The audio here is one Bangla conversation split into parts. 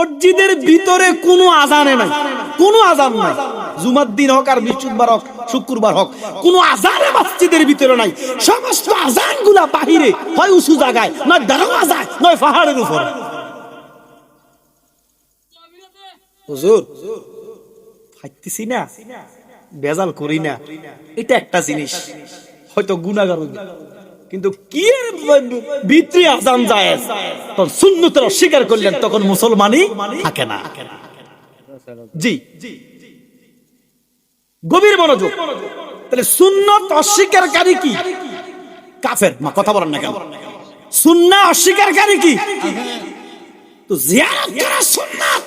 মসজিদের ভিতরে কোনো আজানে নাই, কোনো আজান নাই, জুমার দিন হোক আর বৃহস্পতিবার হোক শুক্রবার হোক, কোনো আজানে মসজিদের ভিতরে নাই। সমস্ত আজানগুলা বাহিরে, হয় উঁচু জায়গায়, নয় দাঁড়ানো যায়, নয় পাহাড়ের উপরে। হুজুর ফাইতেছি না, বেজাল করি না, এটা একটা জিনিস, হয়তো গুনাহগার হইবে, কিন্তু কি এর ভিতরে আজান জায়েজ, তখন সুন্নতের অস্বীকার করলেন, তখন মুসলমানই থাকে না। জি, গভীর মনোযোগ। তাহলে সুন্নত অস্বীকারী কি? কাফের। মা কথা বলেন না কেন? সুন্নাহ অস্বীকারী কি? তো জিয়ারত করা সুন্নাত,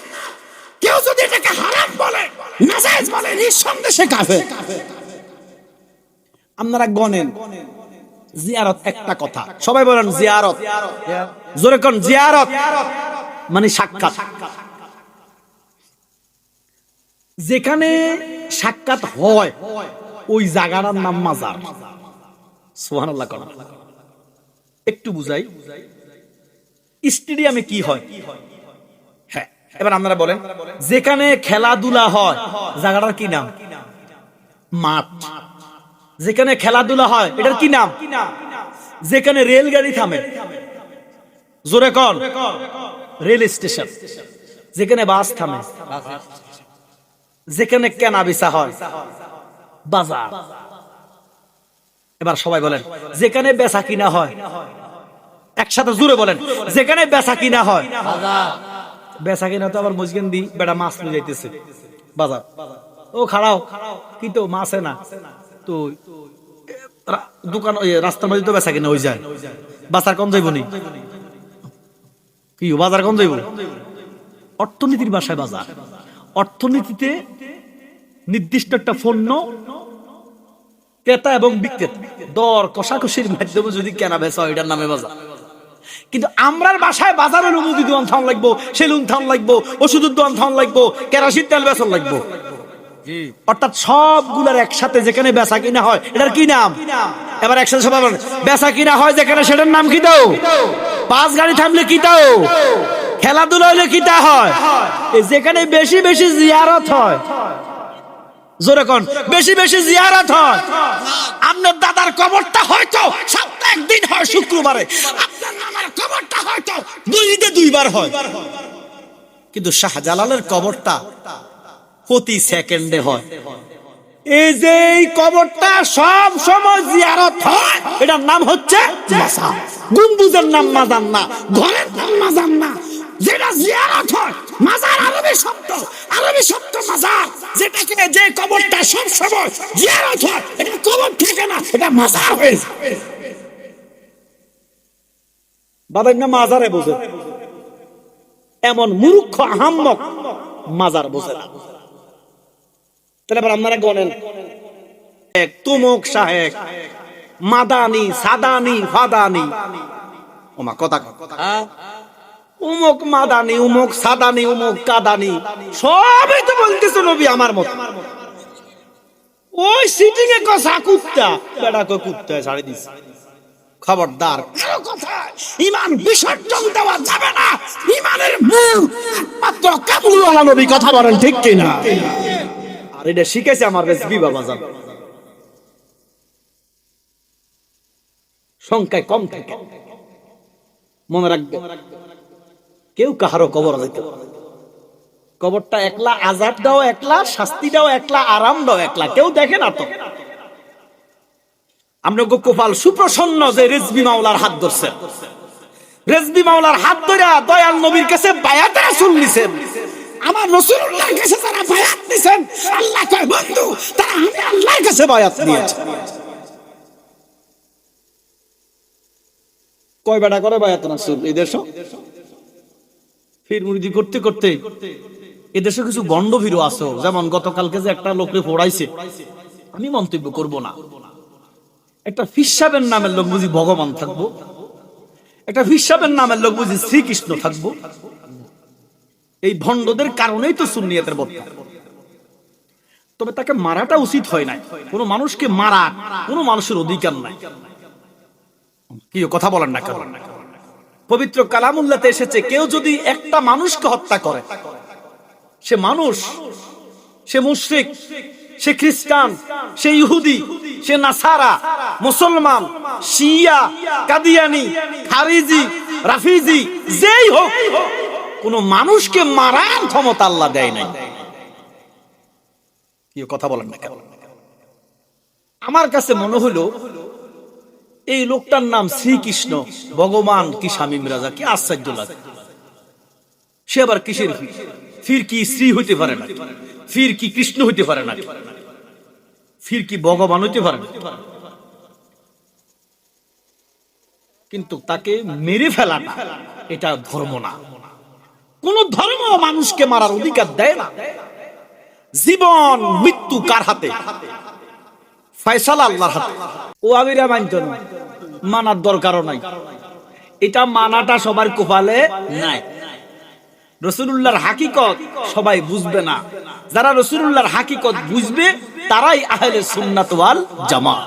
কেউ যদি এটাকে হারাম বলে, নাজায়েজ বলে, নিঃসন্দেহে কাফের। আপনারা গণেন, জিয়ারত একটা কথা, সবাই বলেন জিয়ারত, জোরে কোন জিয়ারত মানে সাক্ষাৎ। যেখানে সাক্ষাৎ হয় ওই জায়গাটার নাম মাজার। সুবহানাল্লাহ কোন একটু বুঝাই, স্টেডিয়ামে কি হয়? হ্যাঁ, এবার আপনারা বলেন, যেখানে খেলাধুলা হয় জায়গাটার কি নাম? মাঠ। যেখানে খেলাধুলা হয় এটার কি নাম? যেখানে রেলগাড়ি থামে, জোরে কোন, রেল স্টেশন। যেখানে বাস থামে, যেখানে কেনা বেচা হয়, বাজার। এবার সবাই বলেন, যেখানে বেচা কিনা হয়, একসাথে জোরে বলেন, যেখানে বেচা কিনা হয়, বেচা কিনা তো আবার মজগেন দি বেটা মাছ নিয়ে যাইতেছে বাজার, ও খাড়াও কি তো মাছ না, তো দোকান রাস্তার মধ্যে তো বেচা কিনা হয়ে যায়, বাজার কম যাইব নি? কি বাজার কম যাইব? অর্থনীতির ভাষায় বাজার। অর্থনীতিতে নির্দিষ্ট একটা পণ্য ক্রেতা এবং বিক্রেতা দর কষাকষির মাধ্যমে যদি কেনা বেচা হয়, এটার নামে বাজার। কিন্তু আমরার বাসায় বাজার হলো মুদি দোকান থাম লাগবো, সেলুন থাম লাগবো, ওষুধের দোকান থাম লাগবো, কেরাসিন তেল বেচন লাগবো। অর্থাৎ সবগুলার একসাথে যেখানে বেচা কিনা হয় এটার কি নাম? এবার একসাথে সবাই বলেন, বেচা কিনা হয় যেখানে সেটার নাম কি দাও? বাস গাড়ি থামলে কি দাও? খেলাধুলা হলে কি তা হয়? যেখানে বেশি বেশি জিয়ারত হয়, জোরে কোন, বেশি বেশি জিয়ারত হয়। আপনার দাদার কবরটা হয়তো সপ্তাহে একদিন হয় শুক্রবারে, আপনার নানার কবরটা হয়তো দুইদিনে দুইবার হয়, কিন্তু শাহজালালের কবরটা প্রতি সেকেন্ডে হয়। এই যে এই কবরটা সব সময় জিয়ারত হয়, এটার নাম হচ্ছে মাজার। গম্বুজের নাম মাজার না, ঘরের নাম মাজার না, যেটা জিয়ারত হয়। মাজার আরবি শব্দ মাজার, যেটাকে যে কবরটা সব সময় জিয়ারত হয়, এটা কবর থাকে না, এটা মাজার হয়ে যায়। বাবা না মাজারে বোঝে, এমন মূর্খ আহাম্মক মাজার বোঝে না। তাহলে এবার আপনারা গণেন, তুমুক সাহেব, মাদানি, সাদানি, ফাদানি, ওমা কথা উমুক মাদানি, উমুক সাদানি, উমুক কাদানি, সবই তো বলতেছে নবী আমার মত। ওই সিটিং এ কথা কুত্তা, বেড়া কো কুত্তা ছাড়ি দিছে। খবরদার, কারো কথা ঈমান বিসর্জন দেওয়া যাবে না। ঈমানের মূল একমাত্র কাবুলওয়ালা নবী, কথা বলেন ঠিক কি না? আর এটা শিখেছে আমার রেসবি বাবা জান, সংখ্যায় কম থাকে, মনে রাখবে। কেউ কাহারো কবর যাইতে, কবরটা একলা, আজাব দাও একলা, শাস্তি দাও একলা, আরাম দাও একলা, কেউ দেখে না তো। আমরা কপাল সুপ্রসন্ন যে রেজবি মাওলার হাত ধরছেন, রেজবি মাওলার হাত ধরে দয়াল নবীর কাছে বায়াত রাসূল নিছেন। আমার রাসূলুল্লাহর কাছে যারা বায়াত নিছেন, আল্লাহ কয় বন্ধু, তারা আমি আল্লাহর কাছে বায়াত নিয়েছে। কয় বেটা করে বায়াত রাসূল এই দেশ ফির মুরিদি করতে করতে এদেশে কিছু গন্ড ভিরো আছে, যেমন গতকালকে যে একটা লোকরে ফোড়াইছে, আমি মন্তব্য করব না। একটা ফিসাবের নামের লোক বুঝি ভগবান থাকবো, একটা ফিসাবের নামের লোক বুঝি শ্রীকৃষ্ণ থাকবো। এই ভণ্ডদের কারণেই তো সুন্নিয়তের বক্তা। তবে তাকে মারাটা উচিত হয় না, কোন মানুষকে মারা কোন মানুষের অধিকার নাই। কি কথা বলেন না, পবিত্র কালামুল্লাহতে এসেছে, কেউ যদি একটা মানুষকে হত্যা করে, সে মানুষ, সে মুশরিক, সে খ্রিস্টান, সে ইহুদি, সে নাসারা, মুসলমান, শিয়া, কাদিয়ানি, খারিজি, রাফিজি, যেই হোক, কোন মানুষকে মারার ক্ষমতা আল্লাহ দেয় নাই। কি কথা বলেন না কেন? আমার কাছে মনে হলো এই লোকটার নাম শ্রীকৃষ্ণ, ভগবান কি স্বামী রাজা, কি আশ্চর্য লাগে। সে আবার কিসের ফির? ফির কি শ্রী হইতে পারে না? ফির কি কৃষ্ণ হইতে পারে না? ফির কি ভগবান হইতে পারে না? কিন্তু তাকে মেরে ফেলাটা এটা ধর্ম না। কোন ধর্ম মানুষকে মারার অধিকার দেয় না। জীবন মৃত্যু কার হাতে? ফয়সালা আল্লাহর হাতে। ও আমিরা মানত না, মানার দরকারও নাই। এটা মানাটা সবার কপালে নাই। রাসূলুল্লাহর হাকিকত সবাই বুঝবে না। যারা রাসূলুল্লাহর হাকিকত বুঝবে তারাই আহলে সুন্নাত ওয়াল জামাত।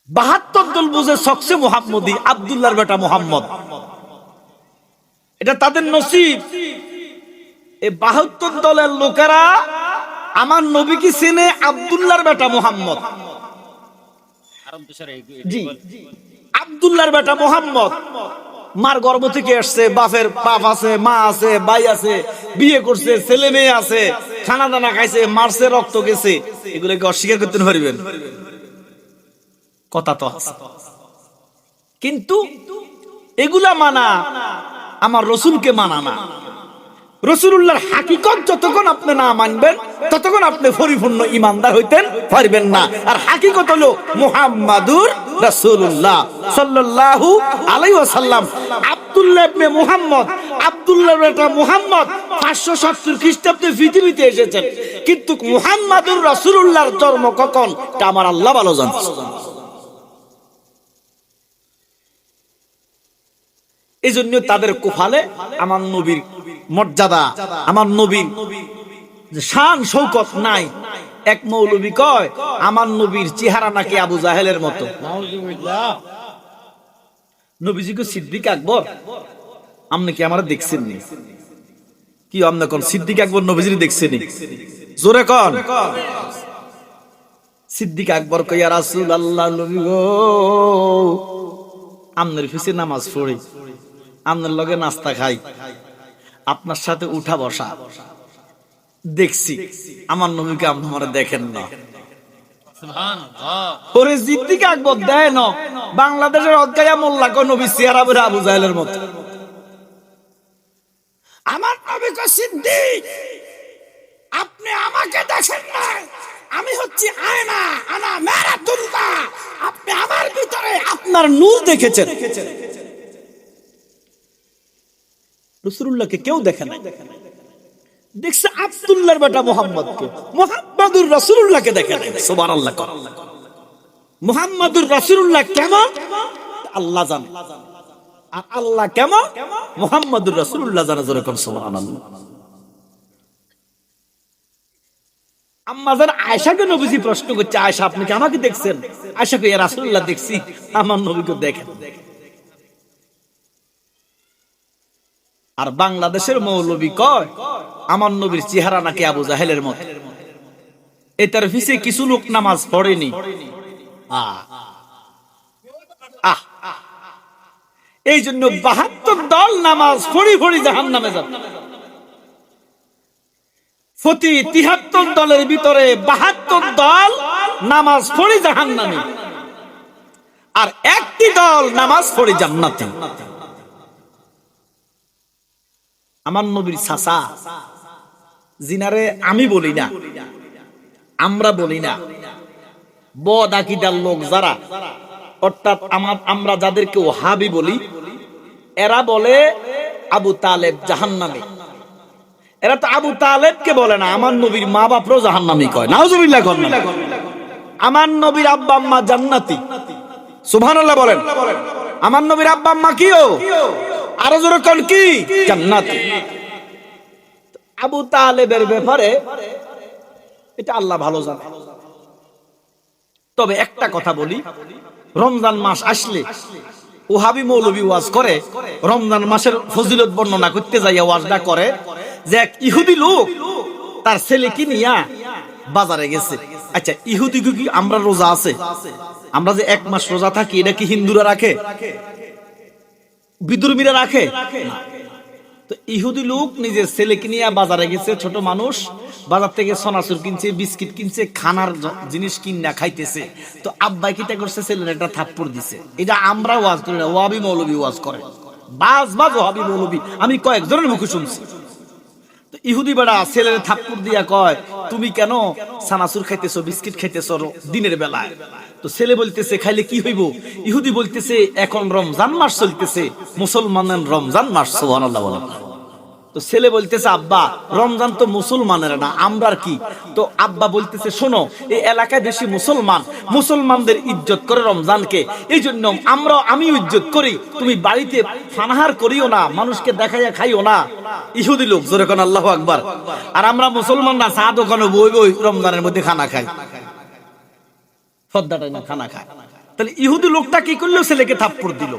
৭২ দল বুঝে সকসে মুহাম্মদী, আব্দুল্লাহর বেটা মুহাম্মদ, এটা তাদের নসিব। এই ৭২ দলের লোকেরা আমার নবীকে চেনে আব্দুল্লাহর বেটা মুহাম্মদ। জি, আব্দুল্লাহর বেটা মুহাম্মদ। মার গর্ভ থেকে আসছে, বাপের বাপ আছে, মা আছে, ভাই আছে, বিয়ে করছে, ছেলে মেয়ে আছে, খানা দানা খাইছে, মারছে, রক্ত গেছে। এগুলোকে অস্বীকার করতে পারবেন? কথা তো আছে। কিন্তু এগুলা মানা আমার রাসূলকে মানা না। রাসূলুল্লাহর হাকিকত যতক্ষণ আপনি না মানবেন ততক্ষণ আপনি পরিপূর্ণ ঈমানদার হইতেন পারবেন না। আর হাকিকত হলো মুহাম্মাদুর রাসূলুল্লাহ সাল্লাল্লাহু আলাইহি ওয়াসাল্লাম। আব্দুল্লাহ ইবনে মুহাম্মদ, আব্দুল্লাহর বেটা মুহাম্মদ 570 খ্রিস্টাব্দে পৃথিবীতে এসেছেন, কিন্তু মুহাম্মাদুর রাসূলুল্লাহর জন্ম কখন তা আমার আল্লাহ ভালো জানেন। এই জন্য তাদের কোফালে আমার নবীর মর্যাদা, আমার নবীর শান শৌকত নাই। এক মৌলবী কয় আমার নবীর চেহারা নাকি আবু জাহেলের মতো। নবীজিকে সিদ্দিক আকবর, আপনি কি আমার দেখছেন নি? কি আপনি কোন সিদ্দিক আকবর নবীজির দেখছেন? জোরে কোন। সিদ্দিক আকবর কই, ইয়া রাসূলুল্লাহ, নবী গো, আমনের পিছে নামাজ পড়ি, আপনার লগে নাস্তা খাই, আপনার সাথে উঠা বসা দেখছি, আমার নবীকে আপনারা দেখেন না। ওরে সিদ্দিক আকবর দেয় না বাংলাদেশের অদকায়া মোল্লা কো নবী চেহারা বেরা আবু জাহেলের মতো। আমার নবী কো সিদ্দিক, আপনি আমাকে দেখেন না, আমি হচ্ছি আয়না, আনা মেরা দুল্লা, আপনি আমার ভিতরে আপনার নূর দেখেছেন। রাসূলুল্লাহকে কেউ দেখে না, দেখছে আব্দুল্লাহর বেটা মুহাম্মদকে। মুহাম্মাদুর রাসূলুল্লাহকে দেখে না। সুবহানাল্লাহ। মুহাম্মাদুর রাসূলুল্লাহ কেমন আল্লাহ জানে, আর আল্লাহ কেমন মুহাম্মাদুর রাসূলুল্লাহ জানে। জোরে কোন সুবহানাল্লাহ। আম্মা জান আয়েশাকে নবীজি প্রশ্ন করছে, আয়েশা আপনি কি আমাকে দেখছেন? আয়েশা কই, ইয়া রাসূলুল্লাহ দেখছি, আমার নবীকে দেখেন। আর বাংলাদেশের মৌলবী কয় আমার নবীর চেহারা নাকি আবু জাহেলের মতো। এটার পিছে কিছু লোক নামাজ পড়েনি। এই জন্য ৭২ দল নামাজ পড়ি পড়ি জাহান্নামে যাবে। প্রতি ৭৩ দলের ভিতরে ৭২ দল নামাজ পড়ি জাহান্নামে, আর একটি দল নামাজ পড়ি জান্নাতে। আমার নবীর চাচা, জিনারে আমি বলি না, আমরা বলি না, বদ আকীদার লোক যারা, অর্থাৎ আমরা যাদেরকে ওহাবি বলি, এরা বলে আবু তালেব জাহান্নামী। এরা তো আবু তালেবকে বলে না, আমার নবীর মা বাপরও জাহান্নামী কয়। নাউজুবিল্লাহ। আমার নবীর আব্বা আম্মা জান্নাতি। সুবহানাল্লাহ বলেন। আমার নবীর আব্বা আম্মা কিও? আরো জোরে কোন কি? জান্নাতি। আবু তালেবের ব্যাপারে এটা আল্লাহ ভালো জানে। তবে একটা কথা বলি, রমজান মাস আসলে ওহাবি মৌলবী ওয়াজ করে, রমজান মাসের ফজিলত বর্ণনা করতে যাইয়া ওয়াজটা করে যে এক ইহুদি লোক তার ছেলেকে নিয়া বাজারে গেছে। আচ্ছা, ইহুদি কি আমরা রোজা আছে, আমরা যে 1 মাস রোজা থাকি, এটা কি হিন্দুরা রাখে, বিদুর্মীরা রাখে? তো ইহুদি লোক নিজের ছেলেকে নিয়ে বাজারে গেছে, ছোট মানুষ, বাজার থেকে সনাচুর কিনছে, বিস্কিট কিনছে, খানার জিনিস কিনা খাইতেছে। তো আব্বা কিটা করছে, ছেলের একটা থাপ্পড় দিছে। এটা আমরা ওয়াজ করি না, ওয়াবি মৌলবী ওয়াজ করে, বাজ বাজ ওয়াবি মৌলবী, আমি কয়েকজনের মুখে শুনছি। তো ইহুদি বেড়া ছেলের থাপ্পড় দিয়া কয়, তুমি কেন সানাসুর খাইতেছো, বিস্কিট খাইতেছো দিনের বেলায়? তো ছেলে বলতেছে, খাইলে কি হইব? ইহুদি বলতেছে, এখন রমজান মাস চলতেছে, মুসলমানের রমজান মাস। সুবহানাল্লাহ বলেন। তো ছেলে বলতেছে, আব্বা রমজান তো মুসলমানের না, আমরার কি? তো আব্বা বলতেছে, শোনো, এই এলাকায় বেশি মুসলমান, মুসলমানদের ইজ্জত করে রমজানকে, এই জন্য আমিও ইজ্জত করি, তুমি বাড়িতে ফানাহার করিও না, মানুষকে দেখাইয়া খাইও না। ইহুদি লোক জোরে কোন আল্লাহু আকবার। আর আমরা মুসলমান না, চা দোকানে বই বই রমজানের মধ্যে খানা খাই, সদ্দাটাই না খানা খায়। তাহলে ইহুদি লোকটা কি করলো? ছেলেকে থাপ্পড় দিল।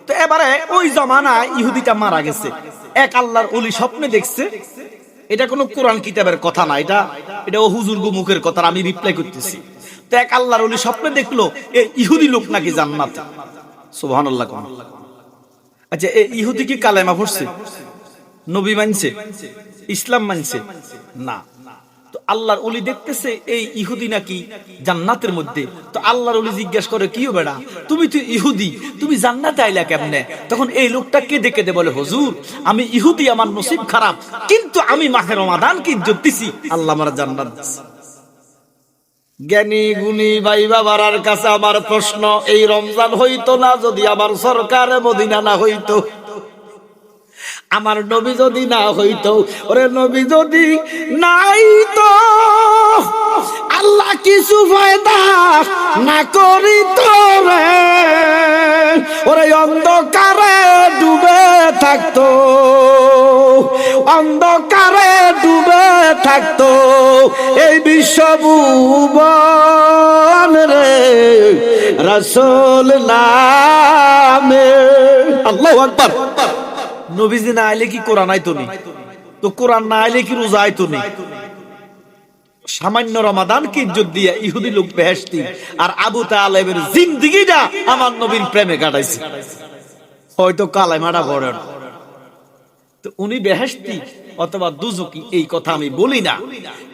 তো এবারে ওই জমানায় ইহুদিটা মারা গেছে, এক আল্লাহর ওলি স্বপ্নে দেখছে। এটা কোনো কোরআন কিতাবের কথা না, এটা ও হুজুর গো মুখের কথা, আমি রিপ্লাই করতেছি। তো এক আল্লাহর ওলি স্বপ্নে দেখলো এই ইহুদি লোক নাকি জান্নাতে। সুবহানাল্লাহ। আচ্ছা, এই ইহুদি কি কালেমা পড়ছে, নবী মানছে, ইসলাম মানছে? না। তো আল্লাহর ওলি দেখতেছে এই ইহুদি নাকি জান্নাতের মধ্যে। তো আল্লাহর ওলি জিজ্ঞাসা করে, কি বেড়া, তুমি তো ইহুদি, তুমি জান্নাতে আইলা কেমনে? তখন এই লোকটা কেঁদে কেঁদে বলে, হুজুর আমি ইহুদি, আমার নসিব খারাপ, কিন্তু আমি মাহে রমাদানকে ইজ্জত দিছি, আল্লাহ আমার জান্নাত দিছে। জ্ঞানী গুণী ভাই বাবার কাছে আমার প্রশ্ন, এই রমজান হইতো না যদি আমার সরকার মদিনা না হইতো, আমার নবী যদি না হইতো, ওরে নবী যদি নাই তো আল্লাহ কিছু ফায়দা না করিত রে, ওরে অন্ধকারে ডুবে থাকতো, অন্ধকারে ডুবে থাকতো এই বিশ্বভুবন রে, রাসূল নামে। আল্লাহু আকবার। নবীজি না আইলে কি কোরআন আইতো নি? তো কোরআন না আইলে কি রোজা আইতো নি? সামান্য রমাদানকে ইজ্জত দিয়ে ইহুদি লোক বেহেশতি, আর আবু তালেবের জিন্দেগিটা আমার নবীর প্রেমে কাটাইছে। হয়তো কালেমাটা পড়েন, তো উনি বেহেশতি অথবা দুজকি এই কথা আমি বলি না,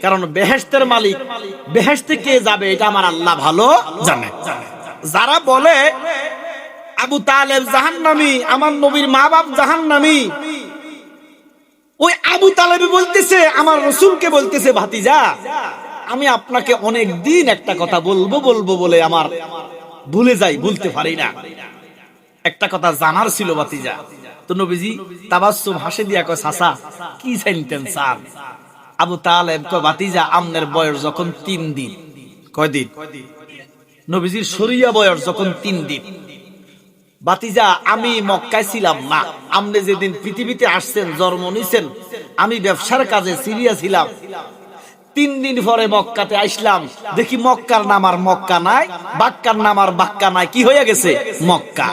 কারণ বেহেশতের মালিক, বেহেশতে কে যাবে এটা আমার আল্লাহ ভালো জানে। যারা বলে আবু তালেব জাহান্নামী, আমার নবীর মা বাপ জাহান্নামী, ওই আবু তালেব বলতেছে আমার রাসূলকে বলতেছে, ভাতিজা আমি আপনাকে অনেক দিন একটা কথা বলবো বলে আমার ভুলে যাই, বলতে পারি না, একটা কথা জানার ছিল ভাতিজা। তো নবীজি তাবাসসুম হাসি দিয়া কয়, চাচা কি চাইতেন স্যার? আবু তালেব কয়, ভাতিজা আমনের বয়স যখন 3 দিন। কয় দিন? নবীজির শরিয়া বয়স যখন 3 দিন। ভাতিজা আমি মক্কায় ছিলাম না, আপনি যেদিন পৃথিবীতে আসছেন, জন্ম নিছেন, আমি ব্যবসার কাজে সিরিয়া ছিলাম। 3 দিন পরে মক্কাতে আসলাম, দেখি মক্কার নাম আর মক্কা নাই, বাক্কার নাম আর বাক্কা নাই, কি হয়ে গেছে? মক্কা।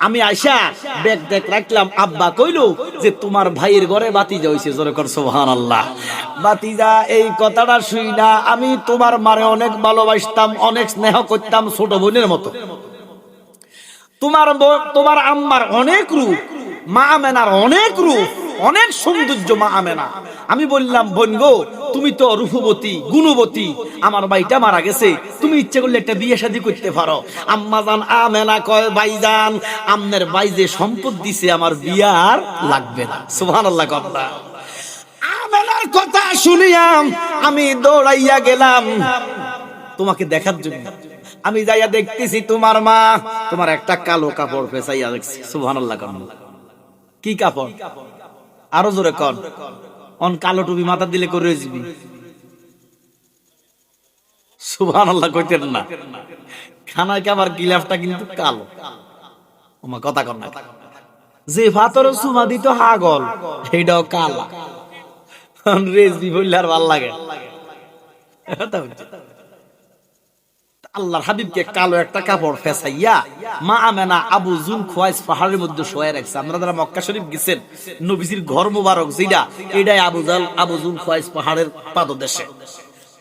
আমি আইসা ব্যাগ দেখ রাখলাম, আব্বা কইলো যে তোমার ভাইয়ের ঘরে ভাতিজা হইছে, জোরে কর সুবহানাল্লাহ। ভাতিজা এই কথাটা শুই না, আমি তোমার মারে অনেক ভালোবাসতাম, অনেক স্নেহ করতাম, ছোট বোনের মতো। তোমার আম্মার অনেক রূপ, মা আমেনার অনেক রূপ, অনেক সৌন্দর্য মা আমেনা। আমি বললাম, বোন গো তুমি তো রূপবতী গুণবতী, আমার ভাইটা মারা গেছে, তুমি ইচ্ছে করলে একটা বিয়ে শাদী করতে পারো। আম্মা জান আমেনা কয়, ভাইজান আমনের ভাই যে সম্পদ দিছে আমার বিয়ার লাগবে না। সুবহানাল্লাহ। কথা আমেনার কথা শুনিয়াম আমি দৌড়াইয়া গেলাম তোমাকে দেখার জন্য। আমি যাইয়া দেখতেছি তোমার মা তোমার একটা কালো কাপড় পেঁচাইয়া দেখছি। সুবহানাল্লাহ। কি কাপড়? আরো জোরে কর। অন কালো টুপি মাথা দিলে করে যাবি। সুবহানাল্লাহ কইতেন না, খানায় কাবার গিলাফটা কিন্তু কালো। ওমা কথা কর না। যে ভাতর সুমা দিত হাগল এইটাও কালা। রেজবি বললে আর ভাল লাগে। আল্লাহর হাবিবকে কালো একটা কাপড় ফেসাইয়া মা আমেনা আবু জুল খোয়াইস পাহাড়ের মধ্যে শোয়া রাখছে। আমরা যারা মক্কা শরীফ গেছেন, নবীজির ঘর মুবারক যেটা, এটাই আবু জুল খোয়াইস পাহাড়ের পাদদেশে।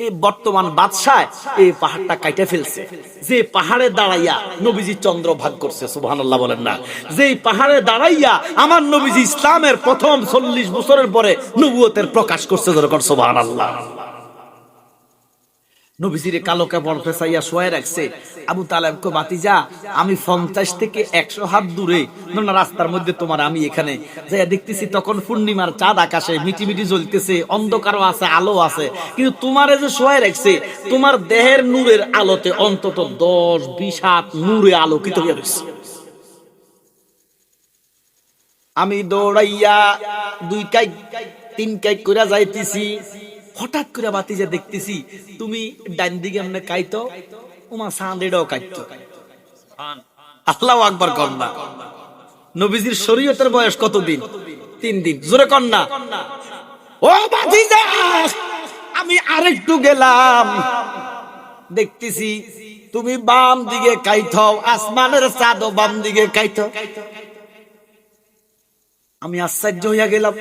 এই বর্তমান বাদশাহ এই পাহাড়টা কাইটে ফেলছে। যে পাহাড়ে দাঁড়াইয়া নবীজি চন্দ্র ভাগ করছে, সুবহানাল্লাহ বলেন না। যে পাহাড়ে দাঁড়াইয়া আমার নবীজি ইসলামের প্রথম 40 বছরের পরে নবুয়তের প্রকাশ করছে, যেরকম সুবহানাল্লাহ। নবীজির কালো কাপড় ফেসাইয়া শোয়া রাখছে। আবু তালেব কো ভাতিজা, আমি 50 থেকে 100 হাত দূরে রাস্তার মধ্যে তোমার আমি এখানে যাইয়া দেখতেছি, তখন পূর্ণিমার চাঁদ আকাশে মিটিমিটি জ্বলতেছে, অন্ধকারও আছে, আলো আছে, কিন্তু তোমারে যে শোয়া রাখছে, তোমার দেহের নূরের আলোতে অন্তত 10-20 হাত নূরে আলোকিত হয়ে গেছে। আমি দৌড়াইয়া 2 কাইক 3 কাইক করে যাইতেছি, হঠাৎ করে ভাতিজা দেখতেছি তুমি ডান দিকে এমনি কাইতো, ওমা সাঁদেটাও কাইতো। আল্লাহু আকবার কন্যা। নবীজির শরীয়তের বয়স কতদিন? 3 দিন। জোরে কন্যা। ও ভাতিজা, আমি আরেকটু গেলাম, দেখতেছি তুমি বাম দিকে কাইতো, আসমানের চাঁদও বাম দিকে কাইতো। আমি আশ্চর্য হইয়া গেলাম।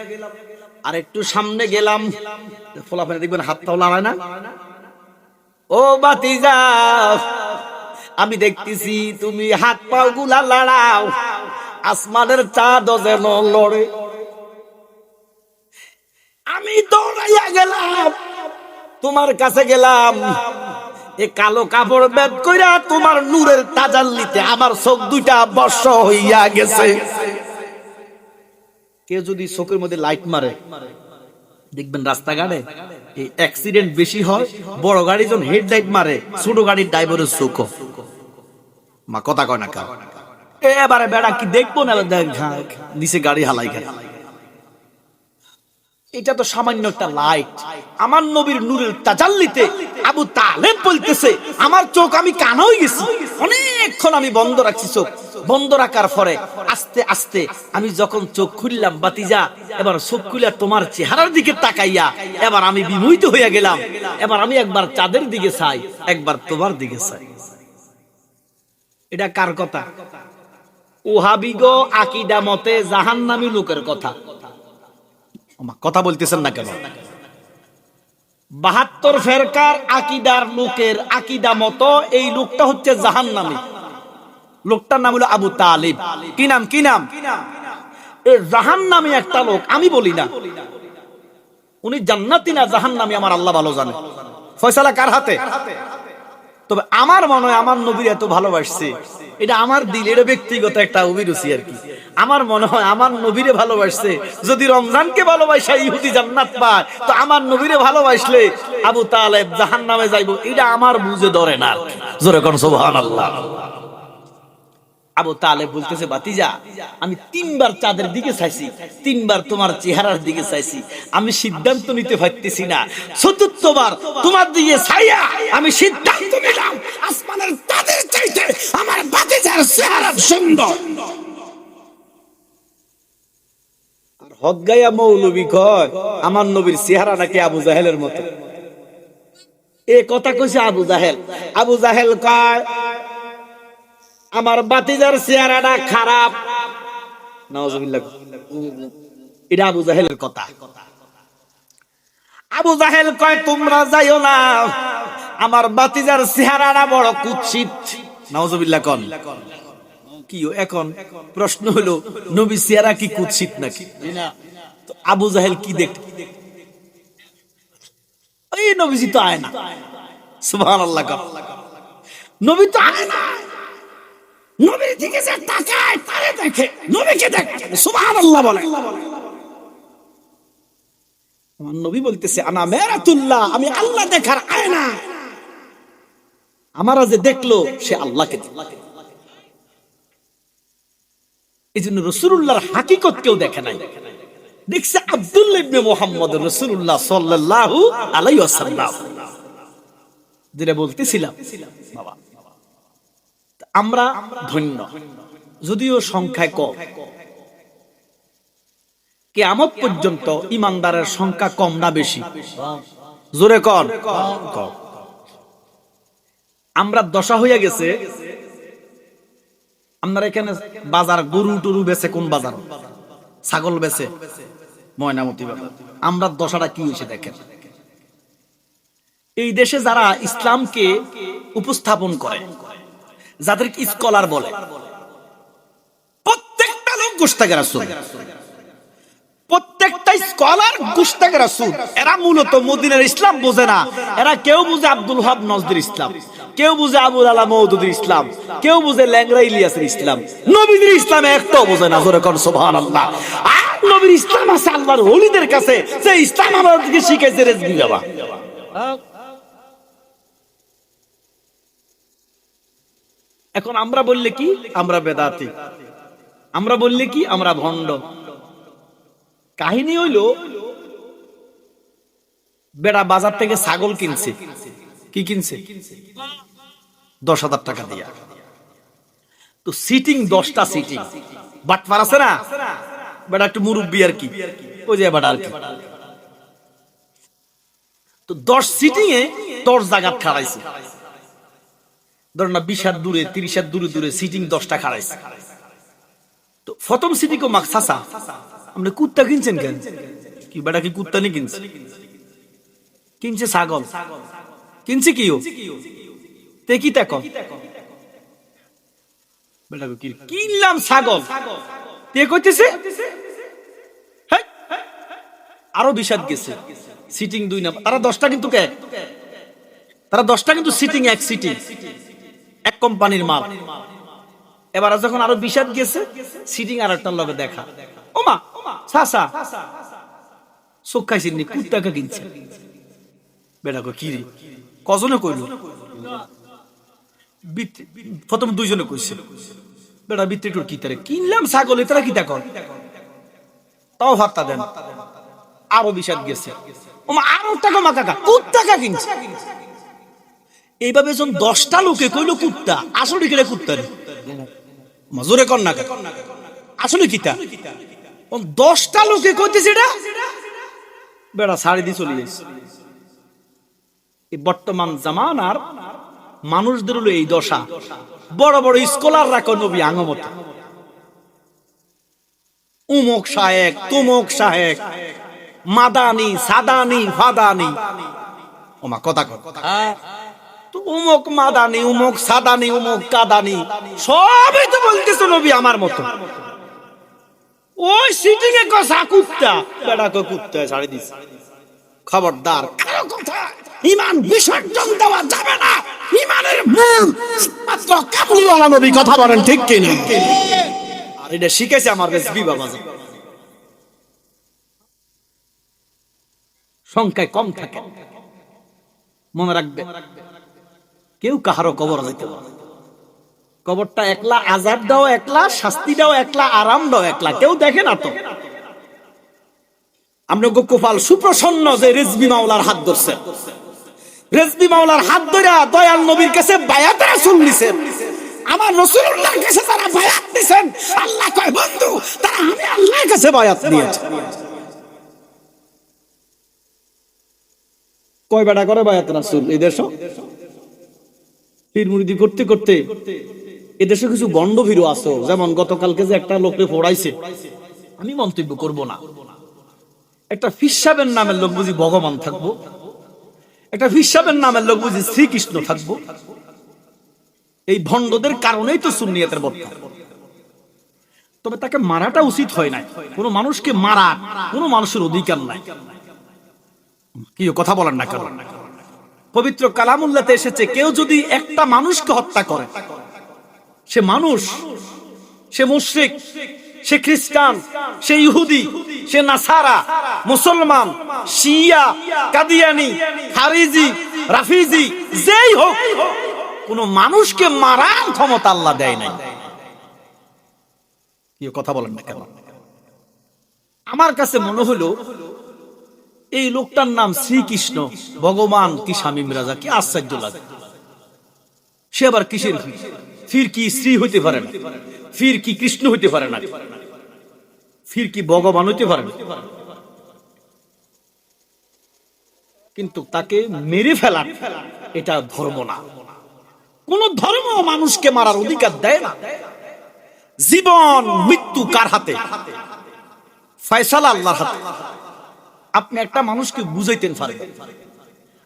আর একটু সামনে গেলাম, ফলাফল দেখবেন হাত তাও লড়ায় না। ও ভাতিজা, আমি দেখতেছি তুমি হাত পাও গুলা লড়াও, আসমানের চাঁদ যেন লড়ে। আমি দৌড়াইয়া গেলাম, তোমার কাছে গেলাম, এ কালো কাপড় বেদ কইরা তোমার নূরের তাজাল্লিতে আমার চোখ দুইটা বর্ষ হইয়া গেছে। কেউ যদি চোখের মধ্যে লাইট মারে, দেখবেন রাস্তাঘাটে এই অ্যাক্সিডেন্ট বেশি হয়। বড় গাড়ি যখন হেডলাইট মারে, ছোট গাড়ির ড্রাইভারের চোখ মা কথা কয় না কা, এবারে বেড়া কি দেখবো না, নিচে গাড়ি হালাই গেল। এটা তো সামান্য একটা লাইট। আমার নবীর নূরের তাজাল্লিতে আবু তালেব বলতেছে, আমার চোখ আমি কানা হয়ে গেছি, অনেকক্ষণ আমি বন্ধ রাখছি। চোখ বন্ধ রাখার পরে আস্তে আস্তে আমি যখন চোখ খুললাম, বাতিজা এবার চোখ খুলে তোমার চেহারার দিকে তাকাইয়া এবার আমি বিমোহিত হইয়া গেলাম। এবার আমি একবার চাঁদের দিকে চাই, একবার তোমার দিকে চাই। এটা কার কথা? ওহাবিগো আকীদা মতে জাহান্নামী লোকের কথা। কথা বলতেছেন না কেন? 72 ফেরকার আকীদার লোকের আকীদা মতো এই লোকটা হচ্ছে জাহান্নামী। লোকটার নাম হলো আবু তালিব। কি নাম? কি নাম? এই জাহান্নামী একটা লোক। আমি বলি না উনি জান্নাতি না জাহান্নামী, আমার আল্লাহ ভালো জানে। ফয়সালা কার হাতে? তবে আমার মনে হয় আমার নবীর এত ভালোবাসছে, এটা আমার দিল, এটা ব্যক্তিগত একটা অভিরুচি আর কি। আমার মনে হয় আমার নবীরে ভালোবাসছে। যদি রমজানকে ভালোবাসা ইহুদি জান্নাত পায়, তো আমার নবীরে ভালোবাসলে আবু তালেব জাহান্নামে যাইবো, এটা আমার বুঝে ধরে না। জোরে কোন সুবহানাল্লাহ। আবু তালেব বলতেছে, ভাতিজা আমি 3 বার চাঁদের দিকে চাইছি, 3 বার তোমার চেহারার দিকে চাইছি, আমি সিদ্ধান্ত নিতে পারতেছি না। 4th বার তোমার দিকে চাইয়া আমি সিদ্ধান্ত নিলাম, আসমানের চাঁদের চাইতে আমার ভাতিজার চেহারা সুন্দর। আর হদগায়া মৌলবী কয় আমার নবীর চেহারা নাকি আবু জাহেলের মতো। এ কথা কইছে আবু জাহেল। আবু জাহেল কয় আমার ভাতিজার চেহারাটা খারাপ। নাউজুবিল্লাহ। এটা আবু জাহেলের কথা। আবু জাহেল কয় তোমরা যাইও না, আমার ভাতিজার চেহারাটা বড় কুৎসিত। নাউজুবিল্লাহ কোন কি? এখন প্রশ্ন হলো নবীর চেহারা কি কুৎসিত নাকি? তো আবু জাহেল কি দেখতে? এই নবীজি তো আয় না। সুবহানাল্লাহ। নবী তো আয় না, নবীর দিকে যে তাকায় তারে দেখে, নবীকে দেখে। সুবহানাল্লাহ বলে। আমার নবী বলতেছে আনা মেরাতুল্লাহ, আমি আল্লাহ দেখার আয়না। আমারা যে দেখলো সে আল্লাহকে দেখলো। এইজন্য রাসূলুল্লাহর হাকিকত কেউ দেখে নাই, দেখছে আব্দুল্লাহ ইবনে মুহাম্মদ রাসূলুল্লাহ সাল্লাল্লাহু আলাইহি ওয়াসাল্লাম। যেটা বলতেছিলাম বাবা, আমরা ধন্য, যদিও সংখ্যায় কম। কিয়ামত পর্যন্ত ইমানদারের সংখ্যা কম না বেশি? জোরে কর। কম। আমরা দশা হইয়া গেছে। আপনার এখানে বাজার গরু টরু বেচে, কোন বাজার? ছাগল বেচে ময়নামতি বাজার। আমরা দশাটা কি হয়েছে দেখেন। এই দেশে যারা ইসলামকে উপস্থাপন করে, যাদেরকে স্কলার বলে, প্রত্যেকটা লোক গুস্তাখে রাসূল, প্রত্যেকটা স্কলার গুস্তাখে রাসূল। এরা মূলত মদিনার ইসলাম বোঝে না। এরা কেউ বুঝে আব্দুল ওয়াহাব নজরুল ইসলাম, কেউ বুঝে আবুল আলা মওদুদুল ইসলাম, কেউ বুঝে ল্যাংড়া ইলিয়াসের ইসলাম। নবীর ইসলাম একটাও বোঝে না। জোরে কোন সুবহানাল্লাহ। আর নবীর ইসলাম আছে আল্লাহর ওলিদের কাছে, যে ইসলাম আমাদেরকে শিখাইছে রেজবি বাবা। এখন আমরা বললে কি আমরা বেদাতি, আমরা বললে কি আমরা ভণ্ড। কাহিনী হইল, বেড়া বাজার থেকে ছাগল কিনছে। কি কিনছে? 10,000 টাকা দিয়া। তো সিটিং 10টা সিটিং। বাটপার আছে না, বেড়া একটু মুরব্বি আর কি, ওই যে বেড়া আর কি। তো 10 সিটিং এ 10 জায়গা খাড়াইছে। ধরেন না 20 হাত দূরে, 30 হাত দূরে দূরে সিটিং 10টা খাড়াইছে। তো প্রথম সিটি কো মাক সাসা, আপনি কুত্তা কিনছেন কেন? কি বেটা কি কুত্তা নি কিনছে? কিনছে ছাগল। কিনছে কিও তে কি দেখো, বেটা কি কিনলাম ছাগল। তে কইতেছে আরো 20 হাত গেছে, সিটিং 2 না। তারা 10টা কিন্তু কে, তারা 10টা কিন্তু সিটিং এক সিটিং, এক কোম্পানির মাল। এবার যখন আরো 20 হাত গেছে, সিটিং আর একটার লগে দেখা। ওমা সাসা চোখ খাইছেন নি, কুত্তাকে কিনছে। বেটা কি রে, কজনে কইল? প্রথম 2 জনে কইছে। বেটা বিত্রিটুর কি তারে কিনলাম ছাগল, এটারা কি দেখো, তাও ভাতটা দেন। আরো 20 হাত গেছে, ওমা আরো টাকা মা কাকা কুত্তাকে কিনছে। এইভাবে যখন 10টা লোকে কইলো কুত্তা, আসলে কি রে কুত্তা রে? মাজুরে কর না আসলে কিতা? 10টা লোকে কইতেছে এটা, বেড়া ছাড়ি দিয়ে চলে যাচ্ছে। এই বর্তমান জামানার মানুষদের হলো এই দশা। বড় বড় স্কলার রাখো নবী আঙ্গমত, উমুক শায়েক তুমুক শায়েক, মাদানি সাদানি ফাদানি। ওমা কথা কর, তো উমুক মাদানি উমুক সাদানি উমুক কাদানি সবই তো বলতেছে নবী আমার মতো। ওই সিটিং এ কসা কুত্তা, বেড়া কো কুত্তা ছাড়ি দিছে। খবরদার, কারো কথা ঈমান বিসর্জন দেওয়া যাবে না। ঈমানের মূল মাত্র কামলিওয়ালা নবী। কথা বলেন ঠিক কি না? আর এটা শিখেছে আমার রেজবি বাবা। সংখ্যায় কম থাকে, মনে রাখবে। কেউ কাহারো কবর যাইতে পারে। কবরটা একলা, আজাব দাও একলা, শাস্তি দাও একলা, আরাম দাও একলা, কেউ দেখে না তো। আমরা গোপাল সুপ্রসন্ন যে রেজবি মাওলার হাত ধরছে, রেজবি মাওলার হাত ধরে দয়াল নবীর কাছে বায়াত রাসূল নিছেন। আমার রাসূলুল্লাহর কাছে যারা বায়াত নিছেন, আল্লাহ কয় বন্ধু তারা আমি আল্লাহর কাছে বায়াত নিয়েছে। কয় বেটা করে বায়াত রাসূল এই দেশ? পীর মুরিদি করতে করতে এদেশে কিছু গন্ড ভীরু আছে। যেমন গতকালকে যে একটা লোককে ফোড়াইছে, আমি মন্তব্য করব না। একটা ফিসাবের নামের লোক বুঝি ভগবান থাকবো, একটা ফিসাবের নামের লোক বুঝি শ্রীকৃষ্ণ থাকবো। এই ভণ্ডদের কারণেই তো সুন্নিয়তের বর্তা। তবে তাকে মারাটা উচিত হয় না। কোন মানুষকে মারা কোন মানুষের অধিকার নাই। কি কথা বলেন না কেন? পবিত্র কালামুল্লাহতে এসেছে, কেউ যদি একটা মানুষকে হত্যা করে, সে মানুষ, সে মুশরিক, সে খ্রিস্টান, সে ইহুদি, সে নাসারা, মুসলমান, শিয়া, কাদিয়ানি, খারিজি, রাফিজি, যেই হোক, কোন মানুষকে মারার ক্ষমতা আল্লাহ দেয় নাই। কি কথা বলেন না কেন? আমার কাছে মনে হলো এই লোকটার নাম শ্রীকৃষ্ণ, ভগবান কি শামীম রাজা, কি আশ্চর্য লাগে। সে আবার কিসের ফির কি শ্রী হইতে পারে না, ফির কি কৃষ্ণ হইতে পারে না, ফির কি ভগবান হইতে পারে না। কিন্তু তাকে মেরে ফেলা এটা ধর্ম না। কোন ধর্ম মানুষকে মারার অধিকার দেয় না। জীবন মৃত্যু কার হাতে? ফয়সালা আল্লাহর হাতে। আপনি একটা মানুষকে বুঝাইতেন পারবেন,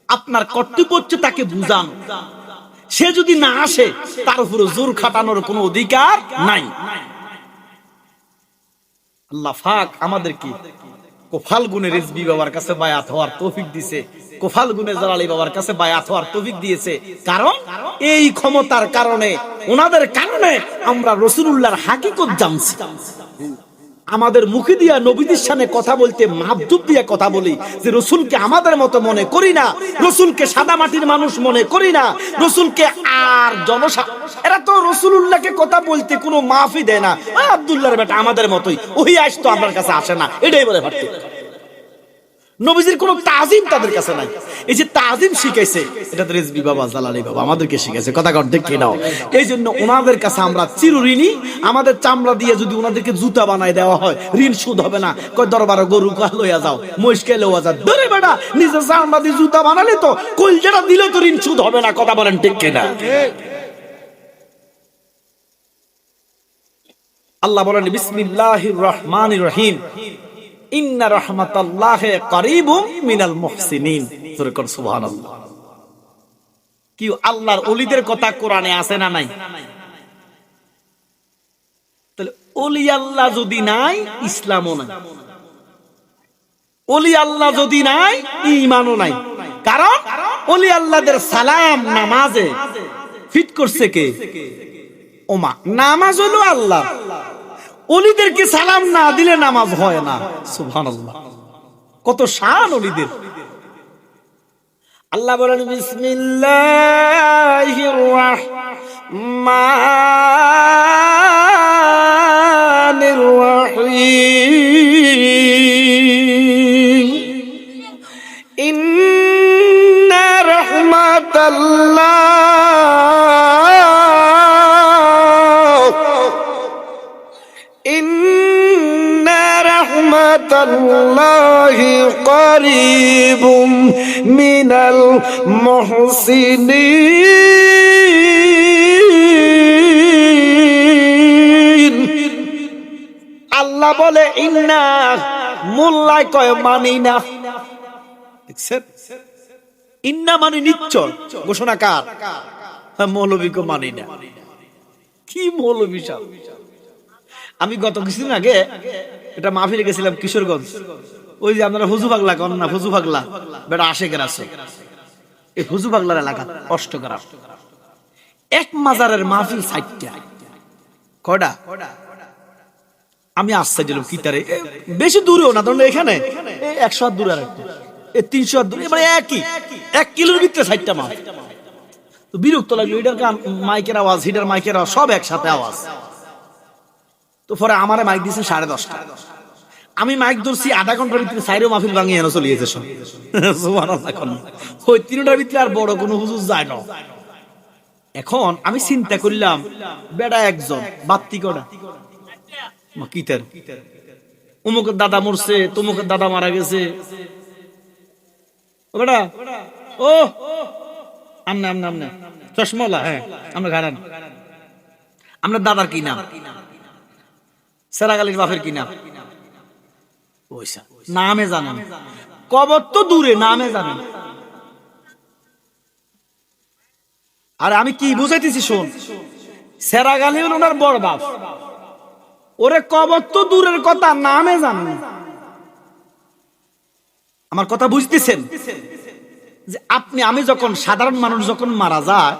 আপনার কর্তব্য হচ্ছে তাকে বুঝান। সে যদি না আসে, তার উপরে জোর খাটানোর কোনো অধিকার নাই। আল্লাহ পাক আমাদেরকে কোফাল গুনে রিজভী বাবার কাছে বায়াত হওয়ার তৌফিক দিয়েছে, কোফাল গুনে জালালী বাবার কাছে বায়াত হওয়ার তৌফিক দিয়েছে। কারণ এই ক্ষমতার কারণে, ওনাদের কারণে আমরা রাসূলুল্লাহর হাকিকত জানছি। আমাদের মুখে দিয়া নবীদের সামনে কথা বলতে মাহদুব দিয়ে কথা বলি যে রাসূলকে আমাদের মতো মনে করি না, রাসূলকে সাদা মাটির মানুষ মনে করি না, রাসূলকে আর এরা তো রাসূলুল্লাহকে কথা বলতে কোনো মাফি দেয় না। আব্দুল্লাহর বেটা আমাদের মতোই, ওই আসতো আমার কাছে আসে না, এটাই বলে ভাবতে। নবীজির কোনো তাজিম তাদের কাছে নাই। এই যে তাজিম শিখাইছে, এটা তো রিজভী বাবা জালালী বাবা আমাদেরকে শিখাইছে। কথা কর ঠিক কি নাও? এই জন্য ওনাদের কাছে আমরা চিরঋণী। আমাদের চামড়া দিয়ে যদি ওনাদেরকে জুতা বানায় দেওয়া হয়, ঋণ সুদ হবে না। কয় দরবারে গরু লইয়া যাও, মহিষকে লইয়া যাও, ধরে বেটা নিজের চামড়া দিয়ে জুতা বানালে তো কলজাটা দিলে তো ঋণ সুদ হবে না। কথা বলেন ঠিক কি না? আল্লাহ বলেন বিসমিল্লাহির রহমানির রহিম, ইন্না রাহমাতাল্লাহি কারীবুম মিনাল মুহসিনিন। সুবহানাল্লাহ। কি আল্লাহর ওলিদের কথা কোরআনে আছে না নাই? তাহলে ওলি আল্লাহ যদি নাই, ইসলামও নাই। ওলি আল্লাহ যদি নাই, ঈমানও নাই। কারণ ওলি আল্লাহদের সালাম নামাজে ফিট করছে কে? ওমা, নামাজ হলো আল্লাহ। ওলিদেরকে সালাম না দিলে নামাজ হয় না। সুবহানাল্লাহ, কত শান ওলিদের। আল্লাহ বলেন বিসমিল্লাহির রাহমানির রহিম, ইন্না রাহমাতাল্লাহ রাহমাতাল্লাহি কারীবুম মিনাল মুহসিনিন। আল্লাহ বলে ইন্না, মোল্লায় কয় মানি না। দেখছেন, ইন্না মানে নিশ্চয়, ঘোষণা কার? মৌলবীকে মানি না। কি মৌলবী সাহেব! আমি গত কিছুদিন আগে এটা মাহফিলে গেছিলাম কিশোরগঞ্জ। ওই যে আপনারা হুজু পাগলা কন না, হুজু পাগলা বেটা আশেকের আছে, এই হুজু পাগলার এলাকা অষ্টগ্রাম। এক মাজারের মাহফিল 60টা। কয়টা? আমি আশ্চর্য কি তারে, বেশি দূরেও না, ধরুন এখানে 100 হাত দূরে, আর 300 হাত দূরে, মানে একই 1 কিলোর ভিতরে 60টা মাহ। তো বিরক্ত লাগলো, এটার গান, মাইকের আওয়াজ, হিটার মাইকের আওয়াজ, সব একসাথে আওয়াজ। তো পরে আমারে মাইক দিয়েছে 10:30টা। আমি মাইক ধরছি আধা ঘন্টার ভিতরে 4 মাহফিল ভাঙিয়ে এনে চলে গেছে সব। ওই 3টার ভিতরে আর বড় কোনো হুজুর যায় না। এখন আমি চিন্তা করলাম, বেটা একজন বাত্তি কটা কিতার, অমুকের দাদা মরছে, তমুকের দাদা মারা গেছে। ও বেটা, ও আমনে আমনে আমনে চশমাওয়ালা, হ্যাঁ আমরা ঘাড়ান, আমরা দাদার কি নাম? সেরাগালির বাপের কি নাম? ওইসা নামে জানেন, কবর তো দূরে, নামে জানেন। আর আমি কি বুঝাইতেছি শোন, সেরাগালি হল ওনার বড় বাপ, ওরে কবর তো দূরের কথা, নামে জানেন। আমার কথা বুঝতেছেন? যে আপনি আমি যখন, সাধারণ মানুষ যখন মারা যায়,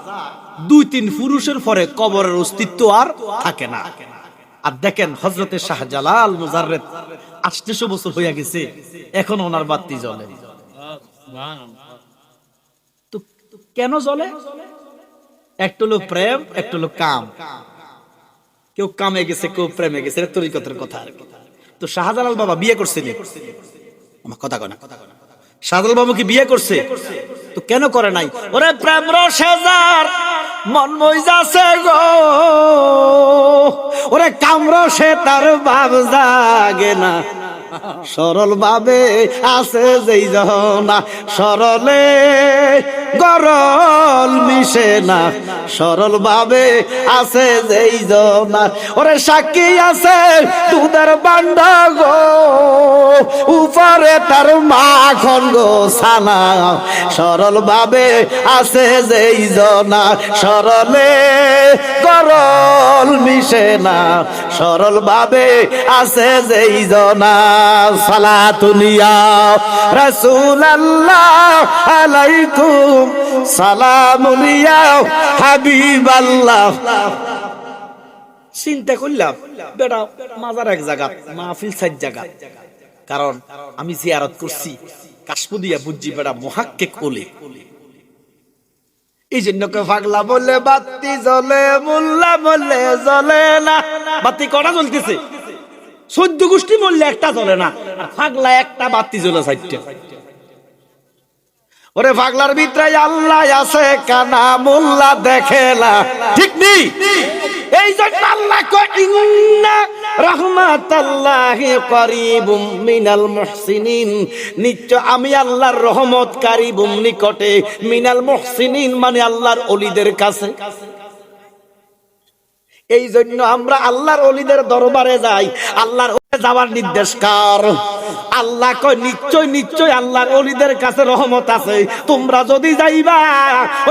2-3 পুরুষের পরে কবরের অস্তিত্ব আর থাকে না। আর দেখেন হযরতে শাহজালাল মুজাররদ 800 বছর হয়ে গেছে, এখন ওনার বাতি জ্বলে। তো কেন জ্বলে? একটা হলো প্রেম, একটা হলো কাম। কেউ কামে গেছে, কেউ প্রেমে গেছে, এটা তরিকতের কথা। তো শাহজালাল বাবা বিয়ে করছেন, আমার কথা কয় না, শাহজালাল বাবু কি বিয়ে করছে? তো কেন করে নাই? ওরে প্রেম রসেজার মন মইজাছে গো, ওরে কামরসে তার ভাব জাগে না, সরল ভাবে আছে যেই জনা, সরলে গরল মিশে না, সরল ভাবে আছে যেই জনা ওরে সাক্ষী আছে দুধের বান্ডা গো উপরে তার মাখন গো ছানা সরল ভাবে আছে যেই জনা সরলে গরল মিশে না সরল ভাবে আছে যেই জনা সালাতুনিয়া রাসূলুল্লাহ আলাইকুম সালামুনিয়া হাবিবাল্লাহ। চিন্তা করলাম বেটা মাজার এক জায়গা মাহফিল 4 জায়গা, কারণ আমি জিয়ারত করছি কাশপুদিয়া বুঝছি বেটা মুহাক্কিক ওলি, এই জন্য কে পাগলা বলে বাতি জ্বলে মোল্লা বললে জ্বলে না। বাতি কটা জ্বলতেছে? 14 গোষ্ঠী মরলে একটা জ্বলে না, আর পাগলা একটা বাতি জ্বলে 4টা। ওরে পাগলার ভিতরে আল্লাহ আছে কানা মোল্লা দেখে না, ঠিক নেই? এই জন্য আল্লাহ কয় ইন্না রাহমাতাল্লাহি করিবুম মিনাল মুহসিনিন, নিশ্চয় আমি আল্লাহর রহমত কারিবুম নিকটে, মিনাল মুহসিনিন মানে আল্লাহর ওলিদের কাছে। এই জন্য আমরা আল্লাহর ওলিদের দরবারে যাই, আল্লাহর যাওয়ার নির্দেশ কার? আল্লাহ কয় নিশ্চয় নিশ্চয় আল্লাহর ওলিদের কাছে রহমত আছে, তোমরা যদি যাইবা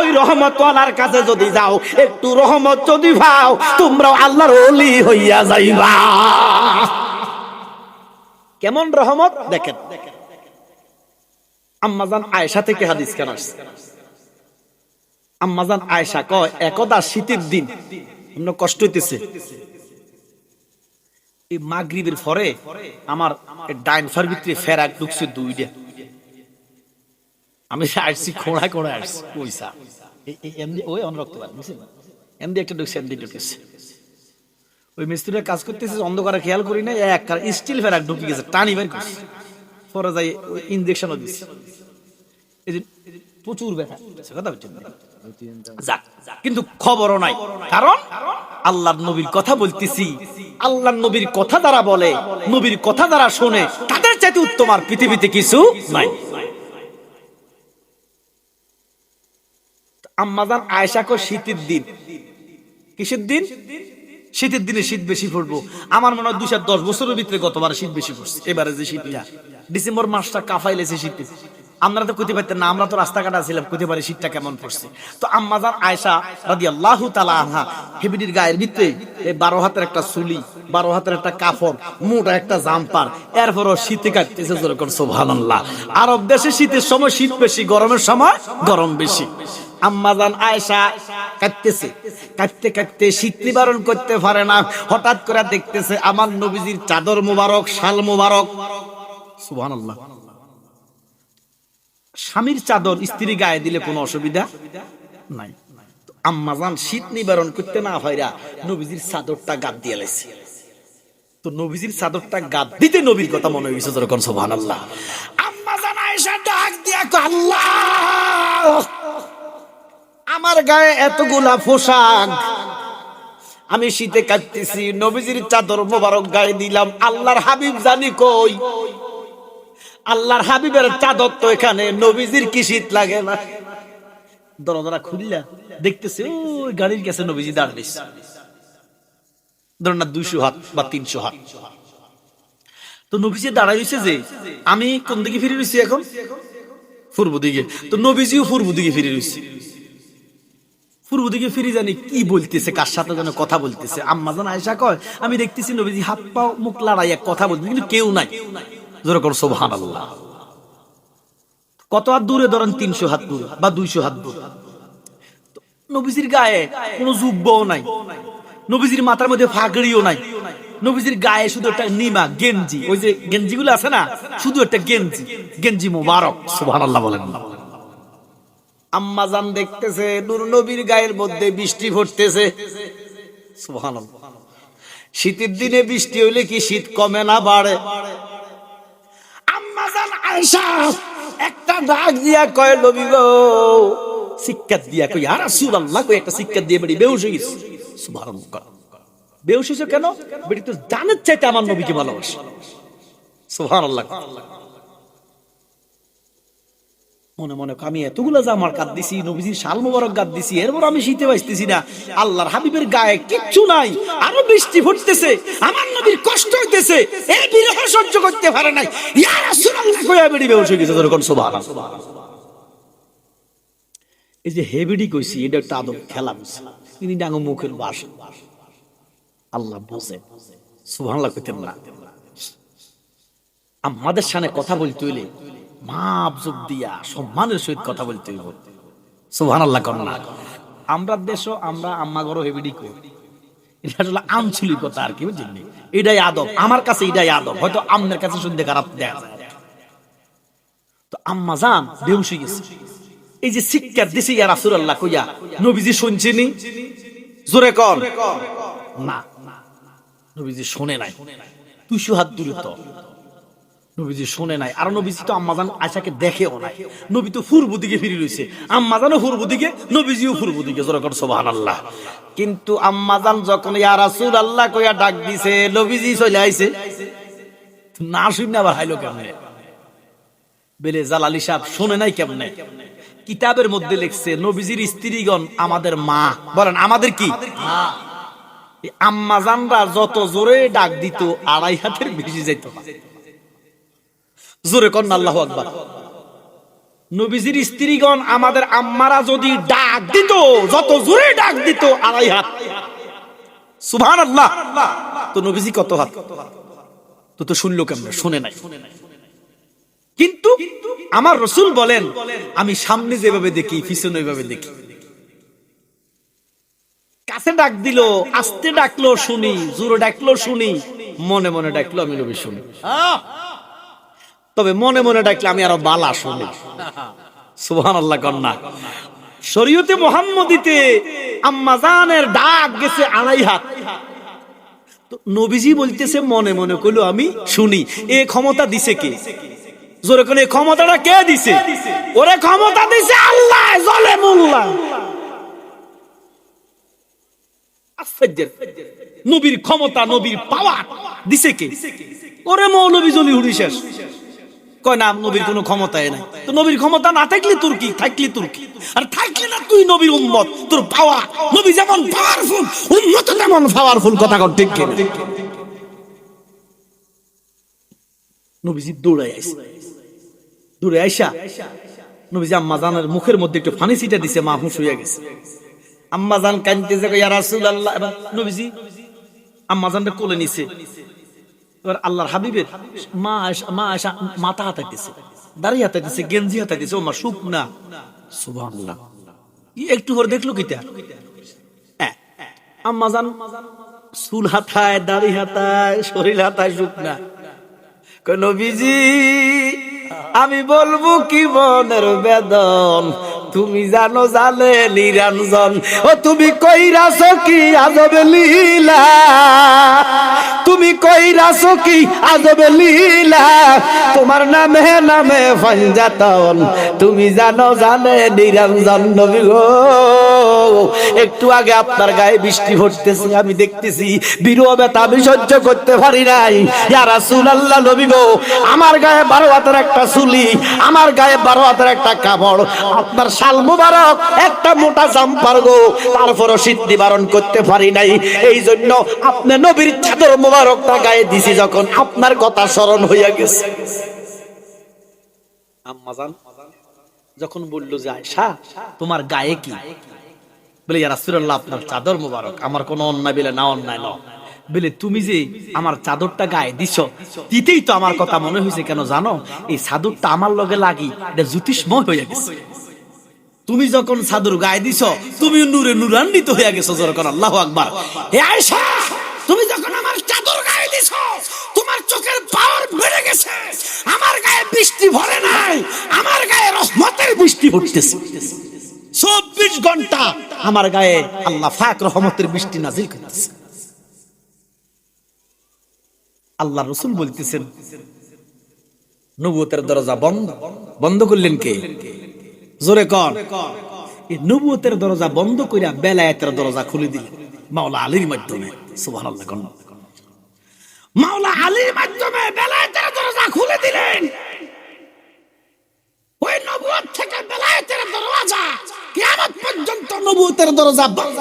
ওই রহমত ওয়ালার কাছে যদি যাও, একটু রহমত যদি পাও তোমরাও আল্লাহর ওলি হইয়া যাইবা। কেমন রহমত দেখেন। আম্মাজান আয়েশা থেকে হাদিস কেন আসছে? আম্মাজান আয়েশা কয় একদা শীতের দিন কষ্ট হইতেছে, এই মাগরিবের পরে আমার ডাইন ফার ভিতরে ফেরাক ঢুকছে 2টা। আমি আসছি খোঁড়া খোঁড়া আসছি পয়সা এমনি ওই অনরক্ত বুঝছেন, এমনি একটা ঢুকছে এমনি ঢুকেছে। ওই মিস্ত্রিরা কাজ করতেছে অন্ধকারে খেয়াল করি না, এক স্টিল ফেরাক ঢুকে গেছে, টানি বের করছে, পরে যাই ইনজেকশনও দিচ্ছে, এই যে প্রচুর ব্যথা কথা বলছেন। কিন্তু খবরও নাই, কারণ আল্লাহর নবীর কথা বলতেছি, আল্লাহর নবীর কথা যারা বলে, নবীর কথা যারা শোনে, তাদের চাইতে উত্তম আর পৃথিবীতে কিছু নাই। আম্মাজান আয়েশা কো শীতের দিন, কিসের দিন? শীতের দিনে শীত বেশি পড়বো। আমার মনে হয় 210 বছরের ভিতরে গতবার শীত বেশি পড়ছে, এবারে যে শীতটা ডিসেম্বর মাসটা কাফাইলেছে শীতে। আমরা তো কইতে পারতেন না, আমরা তো রাস্তাঘাটে ছিলাম, কইতে পারি শীতটা কেমন পড়ছে। তো আম্মাজান আয়েশা রাদিয়াল্লাহু তাআলা আনহা হেবিডির গায়ের ভিতরে এই 12 হাতের একটা চুলি, 12 হাতের একটা কাপড়, মোটা একটা জাম্পার, এরপরও শীতে কাটতেছে যেরকম সুবহানাল্লাহ। আরব দেশে শীতের সময় শীত বেশি, গরমের সময় গরম বেশি। আম্মাজান আয়েশা কাঁদতেছে, কাঁদতে কাঁদতে শীত নিবারণ করতে পারে না, হঠাৎ করে দেখতেছে আমার নবীজির চাদর মোবারক, শাল মোবারক, সুবহানাল্লাহ। স্বামীর চাদর স্ত্রী গায়ে দিলে কোনো অসুবিধা নাই। আম্মাজান শীত নিবারণ করতে না হয়রা নবীজির চাদরটা গাদ দিয়ে লাইছে। তো নবীজির চাদরটা গাদ দিতে নবীর কথা মনে হইছে যখন সুবহানাল্লাহ। আম্মাজান আয়েশা ডাক দিয়া কয় আল্লাহ, আমার গায়ে এতগুলা পোশাক, আমি শীতে কাঁদতেছি, নবীজির চাদর মোবারক গায়ে দিলাম, আল্লাহর হাবিব জানি কই? আল্লাহর হাবিবের চাদর তো এখানে, নবীজির কি শীত লাগে না? দরজা খুললা দেখতেছে ওই গাড়ির কাছে নবীজি দাঁড়িয়ে, ধরেন না 200 হাত বা 300 হাত। তো নবীজি দাঁড়ায় রয়েছে, যে আমি কোন দিকে ফিরে রয়েছি এখন? পূর্ব দিকে। তো নবীজিও পূর্ব দিকে ফিরে রয়েছে, পূর্ব দিকে ফিরে জানি কি বলতেছে, কার সাথে যেন কথা বলতেছে। আম্মাজান আয়েশা কয় আমি দেখতেছি নবীজি হাত পা মুখ লড়াইয়া কথা বলতে, কিন্তু কেউ নাই। যেরকম সুবহানাল্লাহ। কত হাত দূরে? ধরেন 300 হাত দূরে বা 200 হাত দূরে। নবীজির গায়ে কোনো জুব্বাও নাই, নবীজির মাথার মধ্যে ফাগড়িও নাই, নবীজির গায়ে শুধু একটা নিমা গেঞ্জি, ওই যে গেঞ্জিগুলো আছে না, শুধু একটা গেঞ্জি, গেঞ্জি মোবারক, সুবহানাল্লাহ বলেন। আম্মাজান দেখতেছে নূর নবীর গায়ের মধ্যে বৃষ্টি পড়তেছে, সুবহানাল্লাহ। শীতের দিনে বৃষ্টি হইলে কি শীত কমে না বাড়ে? আম্মাজান আয়েশা একটা ডাক দিয়া কয় নবী গো, শিক্ষা দিয়া কই ইয়া রাসূলুল্লাহ, কই একটা শিক্ষা দিয়ে বেরি বেহুশ হয়ে গেছে। সুবহানাল্লাহ। বেহুশ হইছে কেন? বেরি তো জানের চাইতে আমার নবীকে ভালোবাসে, সুবহানাল্লাহ। মনে মনে আমি এতগুলো জামার কাট দিছি, নবীজির শাল মোবারক গাদ দিছি, এরপর আমি শীতে বাঁচতেছি না, আল্লাহর হাবিবের গায়ে কিচ্ছু নাই, আরো বৃষ্টি ফুটতেছে, আমার নবীর কষ্ট হইতেছে, এই বিরহ সহ্য করতে পারে নাই, ইয়া রাসূলুল্লাহ কইয়া বেরি বেহুশ হয়ে গেছে। যখন সুবহানাল্লাহ, এই যে হেবিডি কইছি, এটা একটা আদব খেলা বুঝছি, তিনি ডাঙ্গ মুখের বাস আল্লাহ বোঝে। সুবহানাল্লাহ কইতেন না। আমাদের সামনে কথা বলতে হইলে মাপ যোগ দিয়া সম্মানের সহিত কথা বলতে হইব। সুবহানাল্লাহ করনা। আমরা দেশ, আমরা আম্মা গরো হেবিডি কই, এটা আসলে আঞ্চলিকতা আর কি, বুঝলি? এটাই আদব, আমার কাছে এটাই আদব, হয়তো আপনার কাছে শুনতে খারাপ দেখা যায়। তো আম্মা জান বেহুশ হয়ে গেছে, এই যে শিক্ষা দিছে ইয়া রাসূলুল্লাহ কইয়া, নবীজি শুনছেনি? জোরে কর না, নবীজি শুনে নাই। 200 হাত দূরে তো নবীজি শুনে নাই। আর নবীজি তো আম্মাজান আয়েশাকে দেখেও নাই, নবী তো পূর্ব দিকে ফিরে রইছে, আম্মাজানও পূর্ব দিকে, নবীজিও পূর্ব দিকে। জোরে কর সুবহানাল্লাহ। কিন্তু আম্মাজান যখন ইয়া রাসূলুল্লাহ কইয়া ডাক দিছে, নবীজি চলে আইছে, না শুনে আবার হাইলো কেমনে? বেলে জালালি সাহেব শুনে নাই কেমনে? কিতাবের মধ্যে লিখছে নবীজির স্ত্রীগণ আমাদের মা। বলেন আমাদের কি? আম্মাজানরা যত জোরে ডাক দিত 2.5 হাতের বেশি যাইত না। জোরে কর না আল্লাহু আকবার। নবীজির স্ত্রীগণ আমাদের আম্মারা যদি ডাক দিত, যত জোরে ডাক দিত 2.5 হাত। সুবহানাল্লাহ। তো নবীজি কত হাত? তো শুনলো কেমনে? শুনে নাই। কিন্তু আমার রাসূল বলেন, আমি সামনে যেভাবে দেখি, পিছনে ওইভাবে দেখি। কাছে ডাক দিল, আস্তে ডাকলো শুনি, জোরে ডাকলো শুনি, মনে মনে ডাকলো আমি নবী শুনি। তবে মনে মনে ডাকলে আমি আরো বালা শুনি। সুবহানাল্লাহ কন্যা। শরীয়তে মুহাম্মদীতে আম্মাজানের ডাক গেছে 2.5 হাত। তো নবীজি বলতেছে মনে মনে কইলো আমি শুনি। এই ক্ষমতা দিছে কে? জোরে কোন এই ক্ষমতাটা কে দিছে? ওরে ক্ষমতা দিছে আল্লাহ, জালেমুল্লাহ। নবীর ক্ষমতা, নবীর পাওয়ার দিছে কে? ওরে মৌলবী জলিহুরি শেষ কয় না, নবীর কোনো ক্ষমতাই নাই। তো নবীর ক্ষমতা না থাকলে তোর কি? থাকলে তোর কি? আর থাকলে না তুই নবীর উম্মত, তোর পাওয়া, নবী যেমন পাওয়ারফুল, উম্মত তেমন পাওয়ারফুল। কথা কর ঠিক কিনা? নবীজি দৌড়াই আইছে, দৌড়ে আইসা নবীজি আম্মাজানের মুখের মধ্যে একটু পানি ছিটা দিছে, মাহফুজ হয়ে গেছে। আম্মাজান কাঁদতেছে, ইয়া রাসূলুল্লাহ। এবার নবীজি আম্মাজানকে কোলে নিছে। এবার আল্লাহর হাবিবের মা আয়েশা মাথা হাতাইতেছে, দাড়ি হাতাইতেছে, গেঞ্জি হাতাইতেছে, ও মা সুখ না। সুবহানাল্লাহ। একটু পর দেখলো কিটা আম্মাজান চুল হাতায়, দাড়ি হাতায়, শরীর হাতায়, সুখ না। কয় নবীজি আমি বলবো কি মনের বেদন, তুমি জানো জানে নিরঞ্জন। ও তুমি কইরাছো কি আজব লীলা, তুমি কইরাছো কি আজব লীলা, তোমার নামে নামে ফাঞ্জাতন, তুমি জানো জানে নিরঞ্জন। নবী গো, একটু আগে আপনার গায়ে বৃষ্টি পড়তেছে, আমি দেখতেছি, বিরহ ব্যথা আমি সহ্য করতে পারি নাই। ইয়া রাসূলুল্লাহ, নবী গো, আমার গায়ে 12 হাতের একটা চুলি, আমার গায়ে 12 হাতের একটা কাপড়, আপনার শাল মুবারক একটা মোটা জাম্পার গো, তারপরও শীত নিবারণ করতে পারি নাই। এই জন্য আপনি নবীর চাদর মুবারকটা গায়ে দিছি, যখন আপনার কথা স্মরণ হইয়া গেছে। আম্মাজান যখন বললো যে আয়েশা তোমার গায়ে কি? বলে ইয়া রাসূলুল্লাহ আপনার চাদর মুবারক, আমার কোনো অন্যায় বলে না, অন্যায় না। বলে তুমি যে আমার চাদরটা গায়ে দিছ, দিতেই তো আমার কথা মনে হয়েছে, কেন জানো? এই চাদরটা আমার লগে লাগি এটা জ্যোতিষময় হয়ে গেছে। তুমি যখন চাদর গায়ে দিছ, তুমি নূরে নূরান্বিত হয়ে গেছো। যখন আল্লাহু আকবার। হে আয়েশা, তুমি যখন আমার চাদর গায়ে দিছ, তোমার চোখের পাওয়ার বেড়ে গেছে, আমার গায়ে বৃষ্টি ভরে নাই, আমার গায়ে রহমতের বৃষ্টি পড়তেছে। 24 ঘন্টা আমার গায়ে আল্লাহ পাক রহমতের বৃষ্টি নাজিল করতেছে। আল্লাহ রাসূল বলতেছেন নবুয়তের দরজা বন্ধ। বন্ধ করলেন কে? জোরে কোন? এই নবুয়তের দরজা বন্ধ কইরা বেলায়েতের দরজা খুলে দিলেন মাওলা আলীর মাধ্যমে। সুবহানাল্লাহ। মাওলা আলীর মাধ্যমে বেলায়েতের দরজা খুলে দিলেন। ওই নবুয়ত থেকে নবুয়তের দরজা বন্ধ,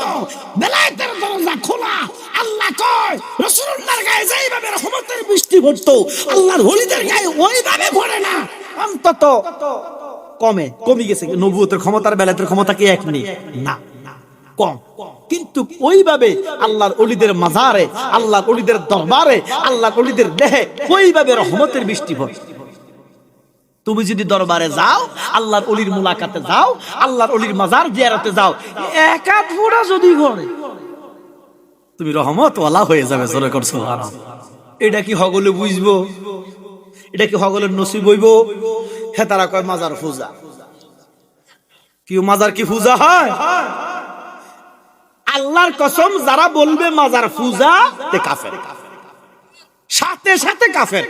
বেলায়েতের দরজা খোলা। আল্লাহ কয় রাসূলুল্লাহর গায়ে যেইভাবে রহমতের বৃষ্টি পড়তো আল্লাহর ওলিদের গায়ে ওইভাবে পড়ে না, অন্তত কমে গেছে। নবুয়তের ক্ষমতার বেলায়েতের ক্ষমতা কি এক নেই? না, কম। কিন্তু ওইভাবে আল্লাহর ওলিদের মাজারে, আল্লাহর ওলিদের দরবারে, আল্লাহর ওলিদের দেহে ওইভাবে রহমতের বৃষ্টি পড়ে। তুমি যদি দরবারে যাও, আল্লাহর ওলির মুলাকাতে যাও, আল্লাহর ওলির মাজার জিয়ারতে যাও, এক হাত ফোঁটা যদি পড়ে তুমি রহমত ওয়ালা হয়ে যাবে। জোরে কর সুবহানাল্লাহ। এটা কি হগলে বুঝবো? এটা কি হগলের নসিব হইব? হে তারা কয় মাজার পূজা। কি মাজার কি পূজা হয়? আল্লাহর কসম, যারা বলবে মাজার পূজা তে কাফের, সাথে সাথে কাফের।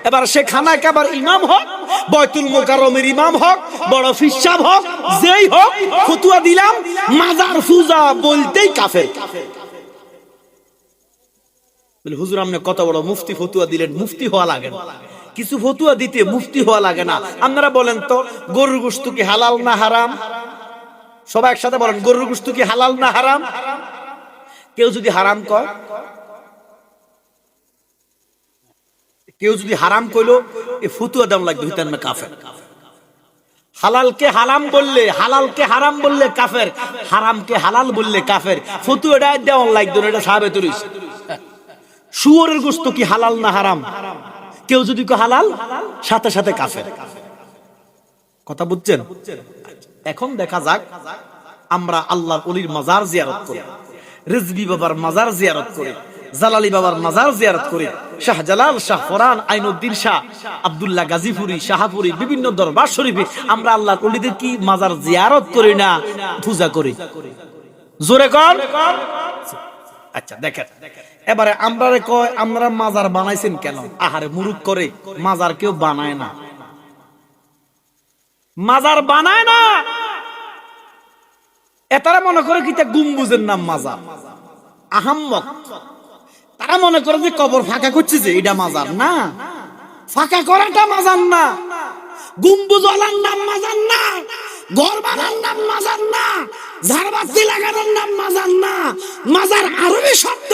এবার সে খানায় কাবার ইমাম হোক, বাইতুল মুকাররমের ইমাম হোক, বড় ফিসাব হোক, যেই হোক, ফতোয়া দিলাম মাজার পূজা বলতেই কাফের। বলে হুজুর আপনি কত বড় মুফতি ফতোয়া দিলেন, মুফতি হওয়া লাগে না, কিছু ফতোয়া দিতে মুফতি হওয়া লাগে না। আপনারা বলেন তো গরুর গোশত কি হালাল না হারাম? সবাই একসাথে বলেন, গরুর গোশত কি হালাল না হারাম? কেউ যদি হারাম কয়, কেউ যদি হারাম কইলো, এই ফতুয়া দাম লাগবে, হইতেন না কাফের। হালালকে হারাম বললে, হালালকে হারাম বললে কাফের, হারামকে হালাল বললে কাফের। ফতুয়াটা দেওয়ান লাগবে না, এটা সাহাবেতে রইছে। শুয়োরের গোশত কি হালাল না হারাম? কেউ যদি কয় হালাল, সাথে সাথে কাফের। কথা বুঝছেন? এখন দেখা যাক, আমরা আল্লাহর ওলির মাজার জিয়ারত করি, রিজভী বাবার মাজার জিয়ারত করি, জালালী বাবার মাজার জিয়ারত করি, শাহজালাল, শাহ ফরান, আইনুদ্দিন শাহ, আব্দুল্লাহ গাজীপুরি, শাহপুরি, বিভিন্ন দরবার শরীফে আমরা আল্লাহর ওলিদের কি মাজার জিয়ারত করি না পূজা করি? জোরে কর। আচ্ছা দেখেন, এবারে আমরা কয় আমরা মাজার বানাইছেন কেন? আহারে মুরুক করে, মাজার কেউ বানায় না, মাজার বানায় না। এতারা মনে করে কি তা গুম্বুজের নাম মাজার, আহাম্মক। তারা মনে করে যে কবর ফাঁকা করছে, যে এটা মাজার না, ফাঁকা করাটা মাজার না, গুম্বুজ ওয়ালার নাম মাজার না, ঘর বানার নাম মাজার না, ঝাড়বাতি লাগানোর নাম মাজার না। মাজার আরবি শব্দ।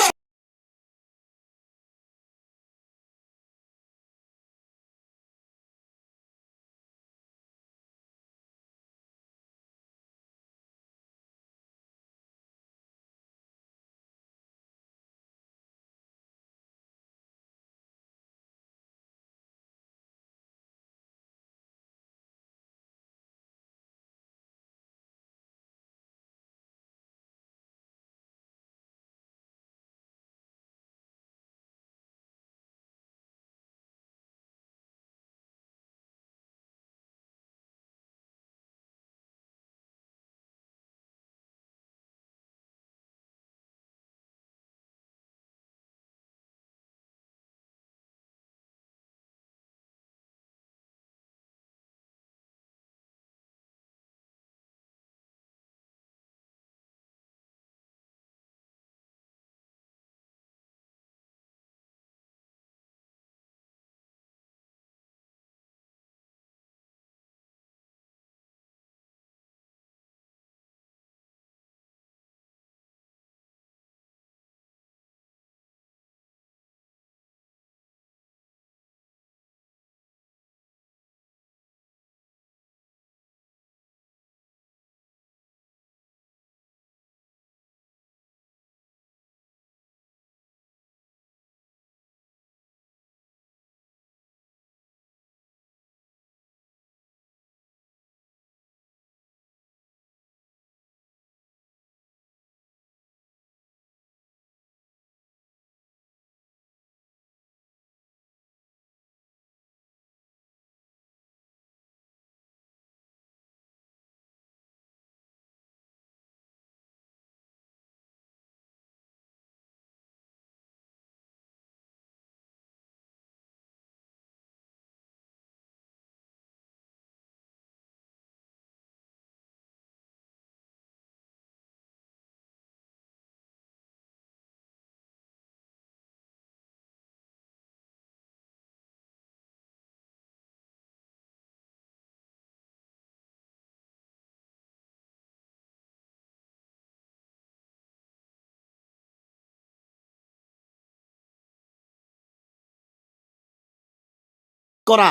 করা,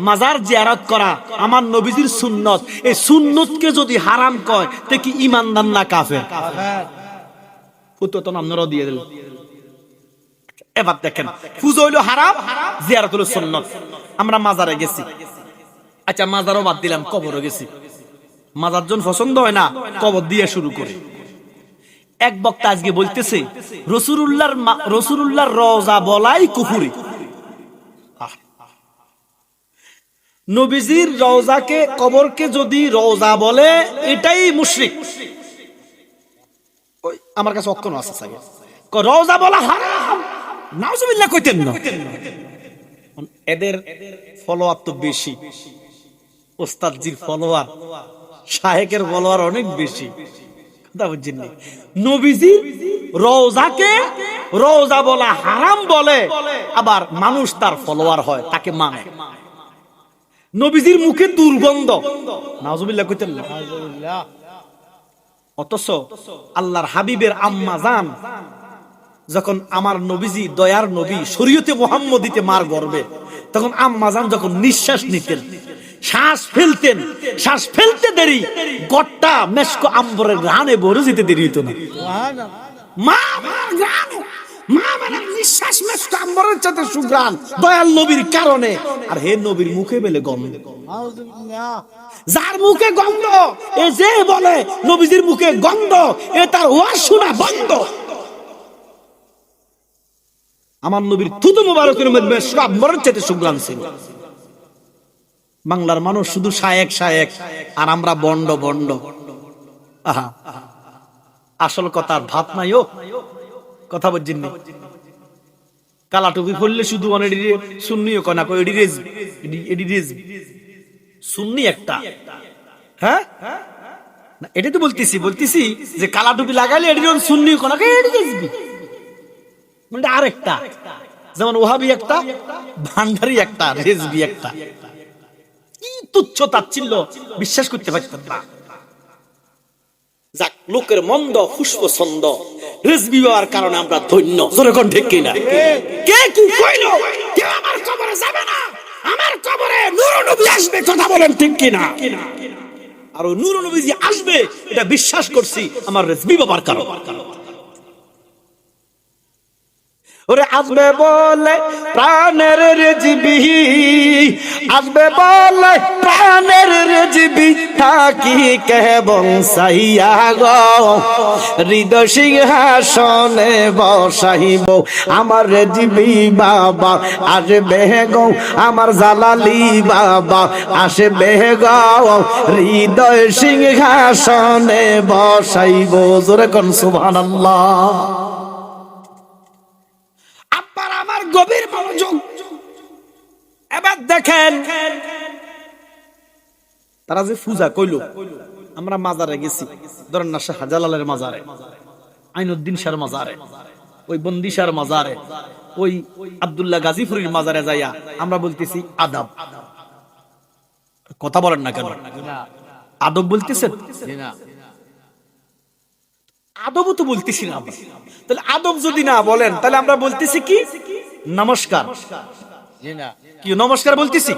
মাজার জিয়ারত করা আমার নবীজির সুন্নত। এই সুন্নতকে যদি হারাম কয় তে কি ঈমানদার না কাফের? ফুততো আপনারাও দিয়ে দিলেন। এবার দেখেন, পূজা হইলো হারাম, জিয়ারত হলো সুন্নত। আমরা মাজারে গেছি, আচ্ছা মাজারও বাদ দিলাম, কবরও গেছি। মাজার জন পছন্দ হয় না, কবর দিয়ে শুরু করে। এক বক্তা আজকে বলতেছে রাসূলুল্লাহর রওজা বলাই কুফরি। নবীজির রওজাকে, কবরকে যদি রওজা বলে এটাই মুশরিক। ওই আমার কাছে অক্ষণ আছে সাগে রওজা বলা হারাম, নাউজুবিল্লাহ কইতেন না। এদের ফলোয়ার তো বেশি, ওস্তাদজির ফলোয়ার, শায়েকের ফলোয়ার অনেক বেশি। কথা বুঝছেন? নবীজি রওজাকে রওজা বলা হারাম বলে, আবার মানুষ তার ফলোয়ার হয়, তাকে মানে। নবীজির মুখে দুর্গন্ধ, নাউজুবিল্লাহ কইতেন না। অথচ আল্লাহর হাবিবের আম্মা জান যখন আমার নবীজি দয়ার নবী শরীয়তে মুহাম্মদীতে মার গর্বে, তখন আম্মা জান যখন নিঃশ্বাস নিতেন, শ্বাস ফেলতেন, শ্বাস ফেলতে দেরি গট্টা মেশকো আম্বরের ঘ্রাণে ভরে যেতে দেরি হতো না। মা আমার ঘ্রাণ, মা আমার নিঃশ্বাস মেশকো আম্বরের সাথে সুঘ্রাণ, দয়াল নবীর কারণে। আর হে নবীর মুখে বেলে গন্ধ, যার মুখে গন্ধ, এ যে বলে নবীজির মুখে গন্ধ, এ তার ওয়াজ শোনা বন্ধ। আমার নবীর থুতু মুবারকের মধ্যে সব মরণ চাইতে সুগ্রাম ছিল। বাংলার মানুষ শুধু শায়েক শায়েক, আর আমরা বন্ড বন্ড। আহা, আসল কথার ভাত নাই। ও কথা বুঝছেন না? কালা টুপি পরলে শুধু অনেক সুন্নিও কনা কই, এডি রেজ সুন্নি একটা। হ্যাঁ না, এটা তো বলতেছি যে কালা টুপি লাগাইলে এডি সুন্নি কনা কই, এডি রেজবি মানে আরেকটা। যেমন ওহাবি একটা, ভান্ডারি একটা, রেজবি একটা। কি তুচ্ছ তাচ্ছিল্য, বিশ্বাস করতে পারতেন না। যাক, লোকের মন্দ পুষ্প ছন্দ, রেজবি হওয়ার কারণে আমরা ধন্য। জোরে কোন ঠিক কিনা? কে কি কইলো? কেউ আমার কবরে যাবে না, আমার কবরে নূর নবী আসবে। কথা বলেন ঠিক কিনা? আর নূর নবী যে আসবে এটা বিশ্বাস করছি আমার রেজবি বাবার কারণে। ওরে আসবে বলে প্রাণের রেজবি, আসবে বলে প্রাণের রেজবি, থাকি কেবল সাইয়া গো, হৃদয় সিংহাসনে বসাইব আমার রেজবি বাবা। আসবে গো আমার জালালি বাবা, আসবে গো হৃদয় সিংহাসনে বসাইব। জোরে কোন সুবহানাল্লাহ। আমার গভীর মনোযোগ। এবার দেখেন তারা যে পূজা কইলো, আমরা মাজারে গেছি, ধরেন না শাহজালালের মাজারে, আইনুদ্দিন শাহর মাজারে, ওই বন্দি শাহর মাজারে, ওই আব্দুল্লাহ গাজীপুরীর মাজারে যাইয়া আমরা বলতেছি আদব। কথা বলেন না কেন? আদব বলতেছেন? আদবও তো বলতেছি না আমরা। তাহলে আদব যদি না বলেন, তাহলে আমরা বলতেছি কি? নমস্কার। কি নমস্কার বলতেছি?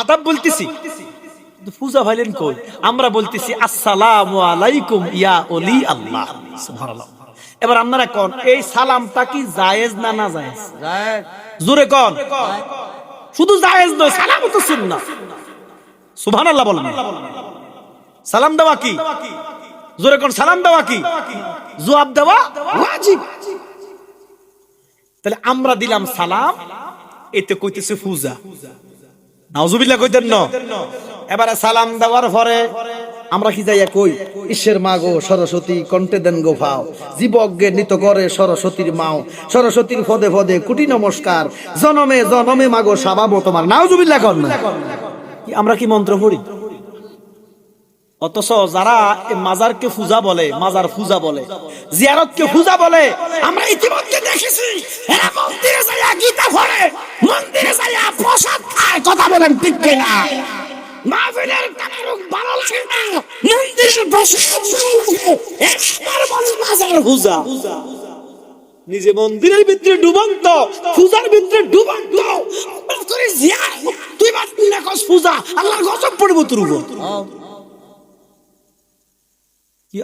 আদব বলতেছি? পূজা ভাইলেন কই? আমরা বলতেছি আসসালামু আলাইকুম ইয়া ওলি আল্লাহ। সুবহানাল্লাহ। এবার আপনারা কোন এই সালামটা কি জায়েজ না না জায়েজ? জায়েজ। জোরে কোন? শুধু জায়েজ নয়, সালামও তো সুন্নাহ। সুবহানাল্লাহ বলেন। সালাম দেওয়া কি? জোরে কোন? সালাম দেওয়া কি? জবাব দেওয়া ওয়াজিব। তাহলে আমরা দিলাম সালাম, এতে কইতেছে পূজা। নাউজুবিল্লাহ কইতেন না? এবারে সালাম দেওয়ার পরে আমরা কি যাইয়া কই, ঈশ্বর মা গো সরস্বতী কণ্ঠে দেন গো ভাও, জীবজ্ঞে নিত করে সরস্বতীর মাও, সরস্বতীর পদে পদে কোটি নমস্কার, জনমে জনমে মা গো স্বভাব তোমার। নাউজুবিল্লাহ কর না? আমরা কি মন্ত্র পড়ি? অথচ যারা মাজারকে পূজা বলে, মাজার পূজা বলে, জিয়ারতকে পূজা বলে, আমরা ইতিমধ্যে দেখেছি এরা মন্দিরে যাইয়া গীতা পড়ে, মন্দিরে যাইয়া প্রসাদ খায়। কথা বলেন ঠিক কিনা? মাহফিলের তাবারুক ভালো লাগে না, মন্দিরে প্রসাদ খায়, একবার বলে মাজার পূজা। নিজে মন্দিরের ভিতরে ডুবন্ত, পূজার ভিতরে ডুবন্ত, তুই পূজা আল্লাহর গজব পড়বো তোর উপর।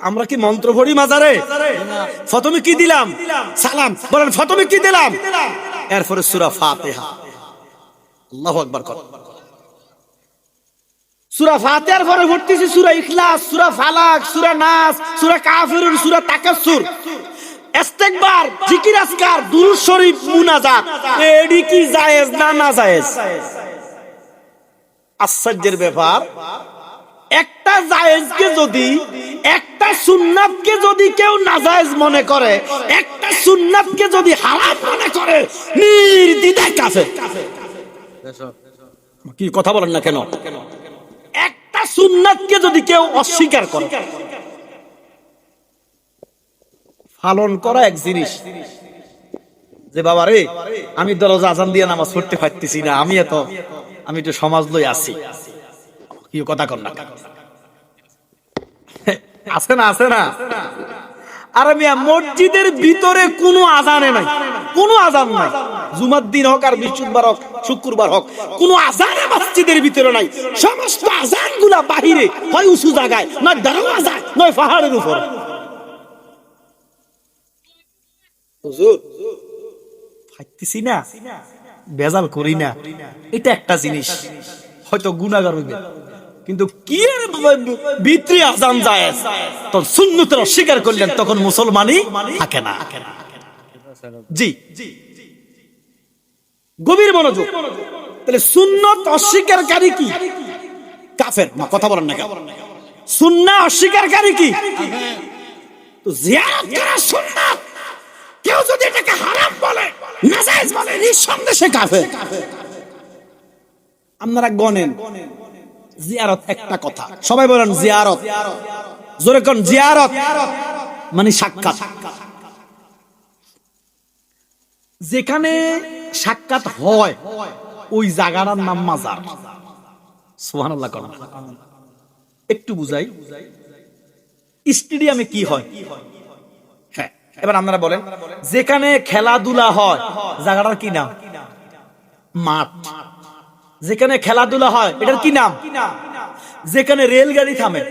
আমরা কি মন্ত্র পড়ি মাজারে? প্রথমে কি দিলাম? সালাম। বলেন প্রথমে কি দিলাম? এরপরে সূরা ফাতিহা। আল্লাহু আকবার। সূরা ফাতিহার পরে পড়তেছি সূরা ইখলাস, সূরা ফালাক, সূরা নাস, সূরা কাফিরুন, সূরা তাকাসসুর, ইস্তেগফার, জিকির আজকার, দুরূদ শরীফ, মুনাজাত। এডি কি জায়েজ না না জায়েজ? আশ্চর্যের ব্যাপার, একটা জায়েজকে যদি, একটা সুন্নাতকে যদি কেউ নাজায়েজ মনে করে, একটা সুন্নাতকে যদি হারাম মনে করে, নির্দ্বিধায় কাফের। কি কথা বলেন না কেন? একটা সুন্নাতকে যদি কেউ অস্বীকার করে, পালন করা এক জিনিস, যে বাবা রে আমি দরজা আজান দিয়ে নামাজ পড়তে পারতেছি না, আমি একটু সমাজ লই আছি, কি কথা কর না আছে না, আছে না? আর মিয়া মসজিদের ভিতরে কোনো আজানে নাই, কোনো আজান নাই, জুমার দিন হোক আর বৃহস্পতিবার হোক, শুক্রবার হোক, কোনো আজানে মসজিদের ভিতরে নাই। সমস্ত আজানগুলা বাহিরে, হয় উঁচু জায়গায়, নয় দরওয়াজায়, নয় পাহাড়ের উপর। হুজুর ফাইতেছি না, বেজাল করি না, এটা একটা জিনিস, হয়তো গুনাহগার হইবে, কিন্তু কি এর ভিতরে আজান জায়েজ, তো সুন্নতের অস্বীকার করলেন, তখন মুসলমানই থাকে না। জি, গভীর মনোযোগ। তাহলে সুন্নত অস্বীকারী কি? কাফের। কথা বলেন না কেন? সুন্নাহ অস্বীকারী কি? তো জিয়ারত করা সুন্নাত, কেউ যদি এটাকে হারাম বলে, নাজায়েজ বলে, নিঃসন্দেহে কাফের। আপনারা গণেন, জিয়ারত একটা কথা, সবাই বলেন জিয়ারত, জোরে কোন জিয়ারত মানে সাক্ষাৎ। যেখানে সাক্ষাৎ হয় ওই জায়গাটার নাম মাজার। সুবহানাল্লাহ। কোন একটু বুঝাই, স্টেডিয়ামে কি হয়? হ্যাঁ, এবার আপনারা বলেন, যেখানে খেলাধুলা হয় জায়গাটার কি নাম? মাঠ। যেখানে খেলাধুলা হয় এটার কি নাম? যেখানে রেলগাড়ি থামে,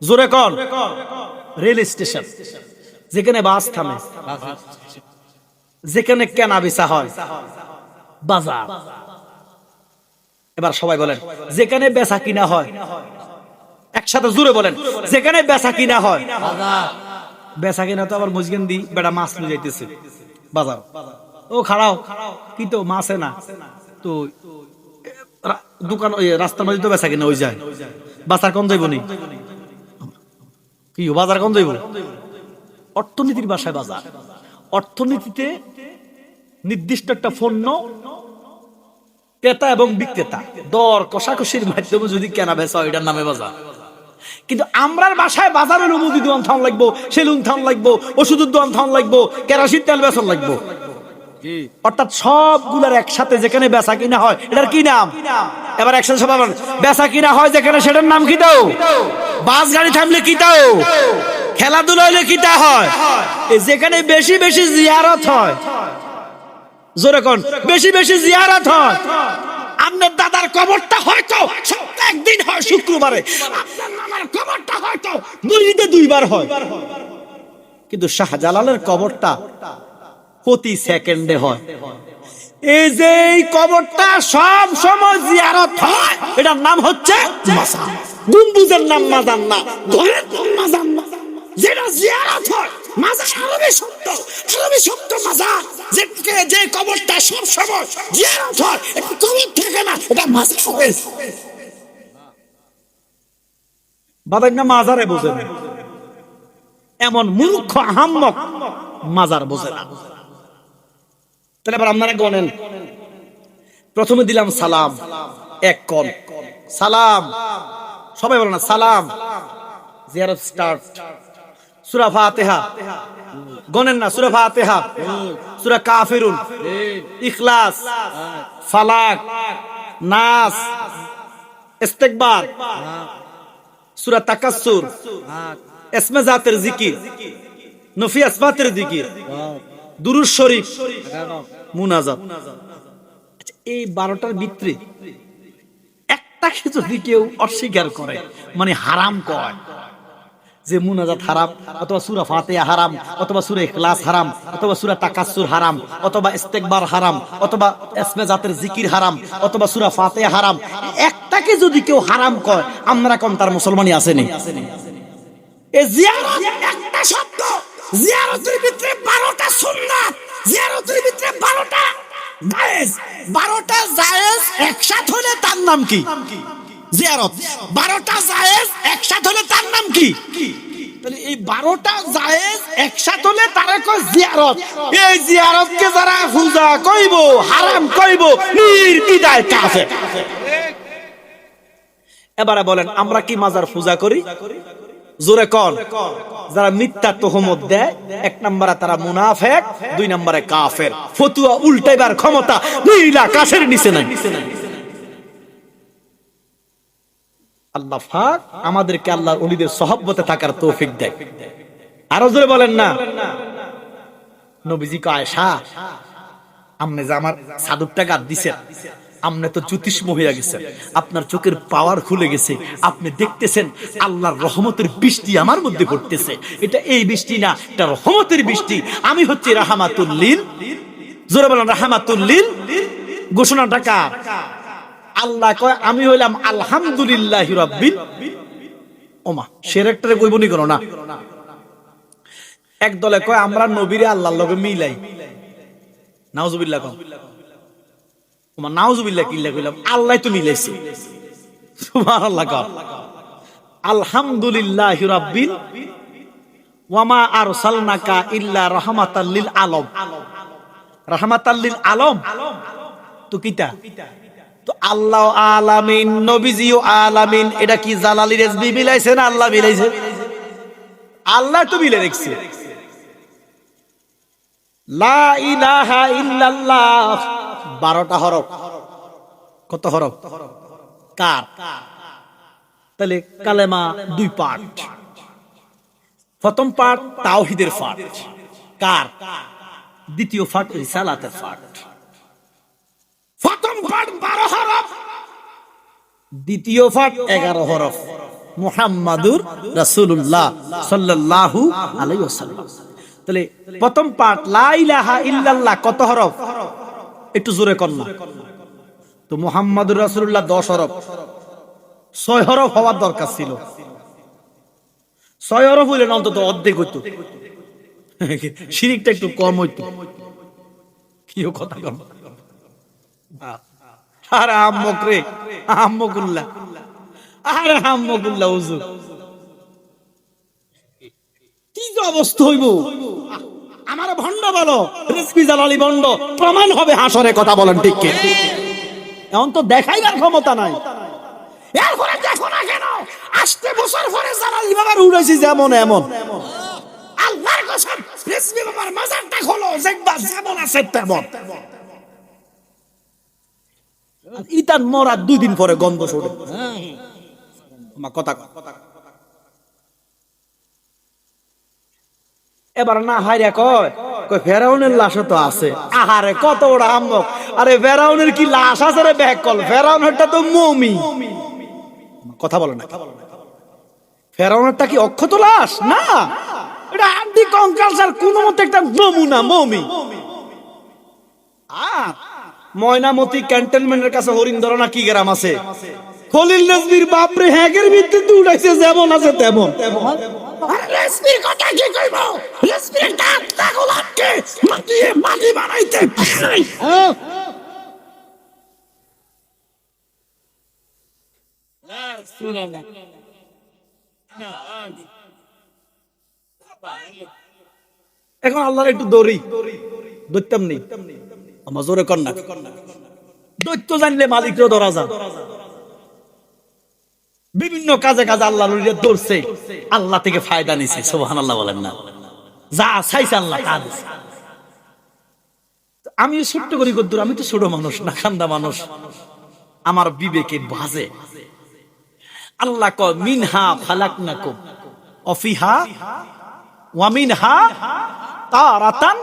জোরে কোন, রেল স্টেশন। যেখানে বাস থামে, যেখানে কেনা বেচা হয়, বাজার। এবার সবাই বলেন, যেখানে বেচা কিনা হয়, একসাথে জোরে বলেন, যেখানে বেচা কিনা হয়, বেচা কিনা তো আবার মুজগেন দি বেটা মাছ নিয়ে যাইতেছে বাজার, ও খাড়াও কি তো মাছে না, তো দোকান ওই রাস্তার মধ্যে তো বেচা কিনা ওই যায়, বাজার কম যাইব নি, কি বাজার কম যাইব? অর্থনীতির ভাষায় বাজার। অর্থনীতিতে নির্দিষ্ট একটা পণ্য ক্রেতা এবং বিক্রেতা দর কষাকষির মাধ্যমে যদি কেনা বেচা হয়, এটার নামে বাজার। কিন্তু আমরার বাসায় বাজার হলো মুদি দোকান থাম লাগবো, সেলুন থাম লাগবো, ওষুধের দোকান থাম লাগবো, কেরোসিন তেল বেচন লাগবো। অর্থাৎ সবগুলার একসাথে যেখানে বেচা কিনা হয় এটার কি নাম? এবার একসাথে সবাই বলেন, বেচা কিনা হয় যেখানে, সেটার নাম কি দাও? বাস গাড়ি থামলে কি দাও? খেলাধুলা হলে কি তা হয়? যেখানে বেশি বেশি জিয়ারত হয়, জোরে কোন, বেশি বেশি জিয়ারত হয়। আপনার দাদার কবরটা হয়তো সপ্তাহে একদিন হয় শুক্রবারে, আপনার নানার কবরটা হয়তো দুইদিনে দুইবার হয়, কিন্তু শাহজালালের কবরটা প্রতি সেকেন্ডে হয়। এই যে কবরটা সব সময় জিয়ারত হয়, এটার নাম হচ্ছে মাজার। গম্বুজের নাম মাজার না, ঘরের নাম মাজার না, যেটা জিয়ারত হয়। মাজার আরবি শব্দ, আরবি শব্দ মাজার। যে কবরটা সব সময় জিয়ারত হয়, এটা কবর থাকে না, এটা মাজার হয়। বাদাই না মাজারে বোঝে না, এমন মূর্খ আহাম্মক মাজার বোঝে না। তাহলে এবার আপনারা গণেন, প্রথমে দিলাম সালাম, এক কল সালাম, সবাই বলেন না সালাম, জিয়ারত স্টার্ট। সূরা ফাতিহা গণেন না, সূরা ফাতিহা, সূরা কাফিরুন, ইখলাস, ফালাক, নাস, ইস্তেগফার, সূরা তাকাসসুর, ইসমে জাতের জিকির, নফি আসবাতের জিকির, দুরূদ শরীফ, মুনাজাত। আচ্ছা, এই 12টার ভিতরে একটাকে যদি কেউ অস্বীকার করে, মানে হারাম কয়, যে মুনাজাত হারাম, অথবা সূরা ফাতিহা হারাম, অথবা সূরা ইখলাস হারাম, অথবা সূরা তাকাসসুর হারাম, অথবা ইস্তেগবার হারাম, অথবা ইসমে জাতের জিকির হারাম, অথবা সূরা ফাতিহা হারাম, একটাকে যদি কেউ হারাম কয়, আমরা কোন তার মুসলমানই আসেনি? এই জিয়ারত একটা শব্দ, জিয়ারতের ভিতরে 12টা সুন্নাত, জিয়ারতের ভিতরে 12টা জায়েজ, 12টা জায়েজ একসাথে হলে তার নাম কি? জিয়ারত। 12টা জায়েজ একসাথে হলে তার নাম কি? তাহলে এই 12টা জায়েজ একসাথে হলে তারে কয় জিয়ারত। এই জিয়ারতকে যারা পূজা কইব, হারাম কইব, নির্দ্বিধায় কাফের। এবারে বলেন, আমরা কি মাজার পূজা করি? জোরে কোন? যারা মিথ্যা তোহমত দেয়, 1 নম্বরে তারা মুনাফিক, 2 নম্বরে কাফের। ফতুয়া উল্টাইবার ক্ষমতা নীলা আকাশের নিচে নাই। আল্লাহ পাক আমাদেরকে আল্লাহর ওলিদের সহবতে থাকার তৌফিক দেয়। আরো জোরে বলেন না। নবীজি কয়, আয়েশা, আপনি যে আমার সাদুরটা গাদ দিছেন, আপনি তো জ্যোতিষ্ম হইয়া গেছেন, আপনার চোখের পাওয়ার খুলে গেছে, আপনি দেখতেছেন আল্লাহর রহমতের বৃষ্টি আমার মধ্যে পড়তেছে। এটা এই বৃষ্টি না, এটা রহমতের বৃষ্টি। আমি হচ্ছি রাহমাতুল লিল। জোরে বলেন, রাহমাতুল লিল। ঘোষণাটা কার? আল্লাহ কয়, আমি হইলাম আলহামদুলিল্লাহি রাব্বিল। ওমা, শিরকটারে কইবনি করো না। এক দলে কয় আমরা নবীরে আল্লাহর লগে মিলাই। নাউজুবিল্লাহ কও। ওমা, নাউজুবিল্লাহ কিল্লা কইলাম, আল্লাহ তো মিলাইছে। সুবহানাল্লাহ কও। আলহামদুলিল্লাহি রাব্বিল ওয়া মা আরসালনাকা ইল্লা রাহমাতাল লিল আলাম। রাহমাতাল লিল আলাম তো কিটা? তো আল্লাহ আলামিন, নবীজিও আলামিন। এটা কি জালালি রেজবি মিলাইছে না আল্লাহ মিলাইছে? আল্লাহ তো মিলে রেখেছে। লা ইলাহা ইল্লাল্লাহ 12টা হরফ। কত হরফ? কার? তাহলে কালেমা 2 পার্ট। প্রথম পার্ট তাওহীদের পার্ট। কার? দ্বিতীয় পার্ট রিসালাতের পার্ট। প্রথম পার্ট 12 হরফ, দ্বিতীয় পার্ট 11 হরফ। মুহাম্মাদুর রাসূলুল্লাহ সাল্লাল্লাহু আলাইহি ওয়াসাল্লাম। তাহলে প্রথম পার্ট লা ইলাহা ইল্লাল্লাহ কত হরফ? একটু জোরে কর না। তো মুহাম্মাদুর রাসূলুল্লাহ 10 হরফ। 6 হরফ হওয়ার দরকার ছিল। 6 হরফ হইলে অন্তত অর্ধেক হইতো, শিরকটা একটু কম হইতো। কি কথা কম? আরে আম্মক রে, আম্মকুল্লাহ, আরে আম্মকুল্লাহ হুজুর, কি যে অবস্থা হইব। আমার ভণ্ড বলো, রেজভি জালালি ভণ্ড, প্রমাণ হবে হাসরে। কথা বলেন ঠিক কি? এখন তো দেখাইবার ক্ষমতা নাই। এরপরে দেখো না কেন, 8 বছর পরে জালালি বাবার উড়াইছি যেমন এমন। আল্লাহর কসম, রেজভি বাবার মাজারটা খোলো, দেখবা যেমন আছে তেমন। ইতান মরা 2 দিন পরে গন্ধ ছড়ে। কথা এবার না হাইরা কয় ফেরাউনের লাশও তো আছে। আহারে কত বড় আম্মক। আরে ফেরাউনের কি লাশ আছে রে ব্যাকল? ফেরাউনেরটা তো মমি। কথা বলে না। ফেরাউনেরটা কি অক্ষত লাশ না, এটা আদি কঙ্কালসার কোন মতে একটা নমুনা মমি। আর ময়নামতি ক্যান্টনমেন্টের কাছে হরিণধরা না কি গ্রাম আছে, খলিল রেজভির বাপরে হ্যাগের ভিত্তিতে উঠাইছে যেমন আছে তেমন। আরে রেজভির কথা কি কইব? রেজভির দাঁত তাগলাকে মাটিয়ে মাটি বানাইতে পারে। এখন আল্লাহর একটু দড়ি ধরতাম নেই। আমার জোরে কন্যা দৈত্য জানলে মালিকও ধরা যায়। বিভিন্ন কাজে কাজে আল্লাহ ধরছে, আল্লাহ থেকে ফায়দা নিছে। সুবহানাল্লাহ বলেন না? যা চাইছে আল্লাহ তা দিছে। আমি ছোট্ট করি গদ্দুর, আমি তো ছোট মানুষ না, খান্দা মানুষ, আমার বিবেকে বাজে। আল্লাহ কয় মিনহা খালাকনাকুম ওয়া ফিহা ওয়ামিনহা তারাতান,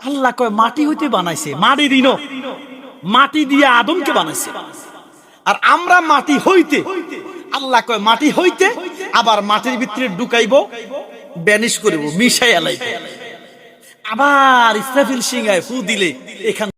আল্লাহ কয় মাটি হইতে বানাইছে, মাটি দিন, মাটি দিয়ে আদমকে বানাইছে। আর আমরা মাটি হইতে, আল্লাহ কয় মাটি হইতে আবার মাটির ভিতরে ঢুকাইব, ব্যানিশ করব, মিশাই আলাইব। আবার ইসরাফিল সিংহায় ফু দিলে এখান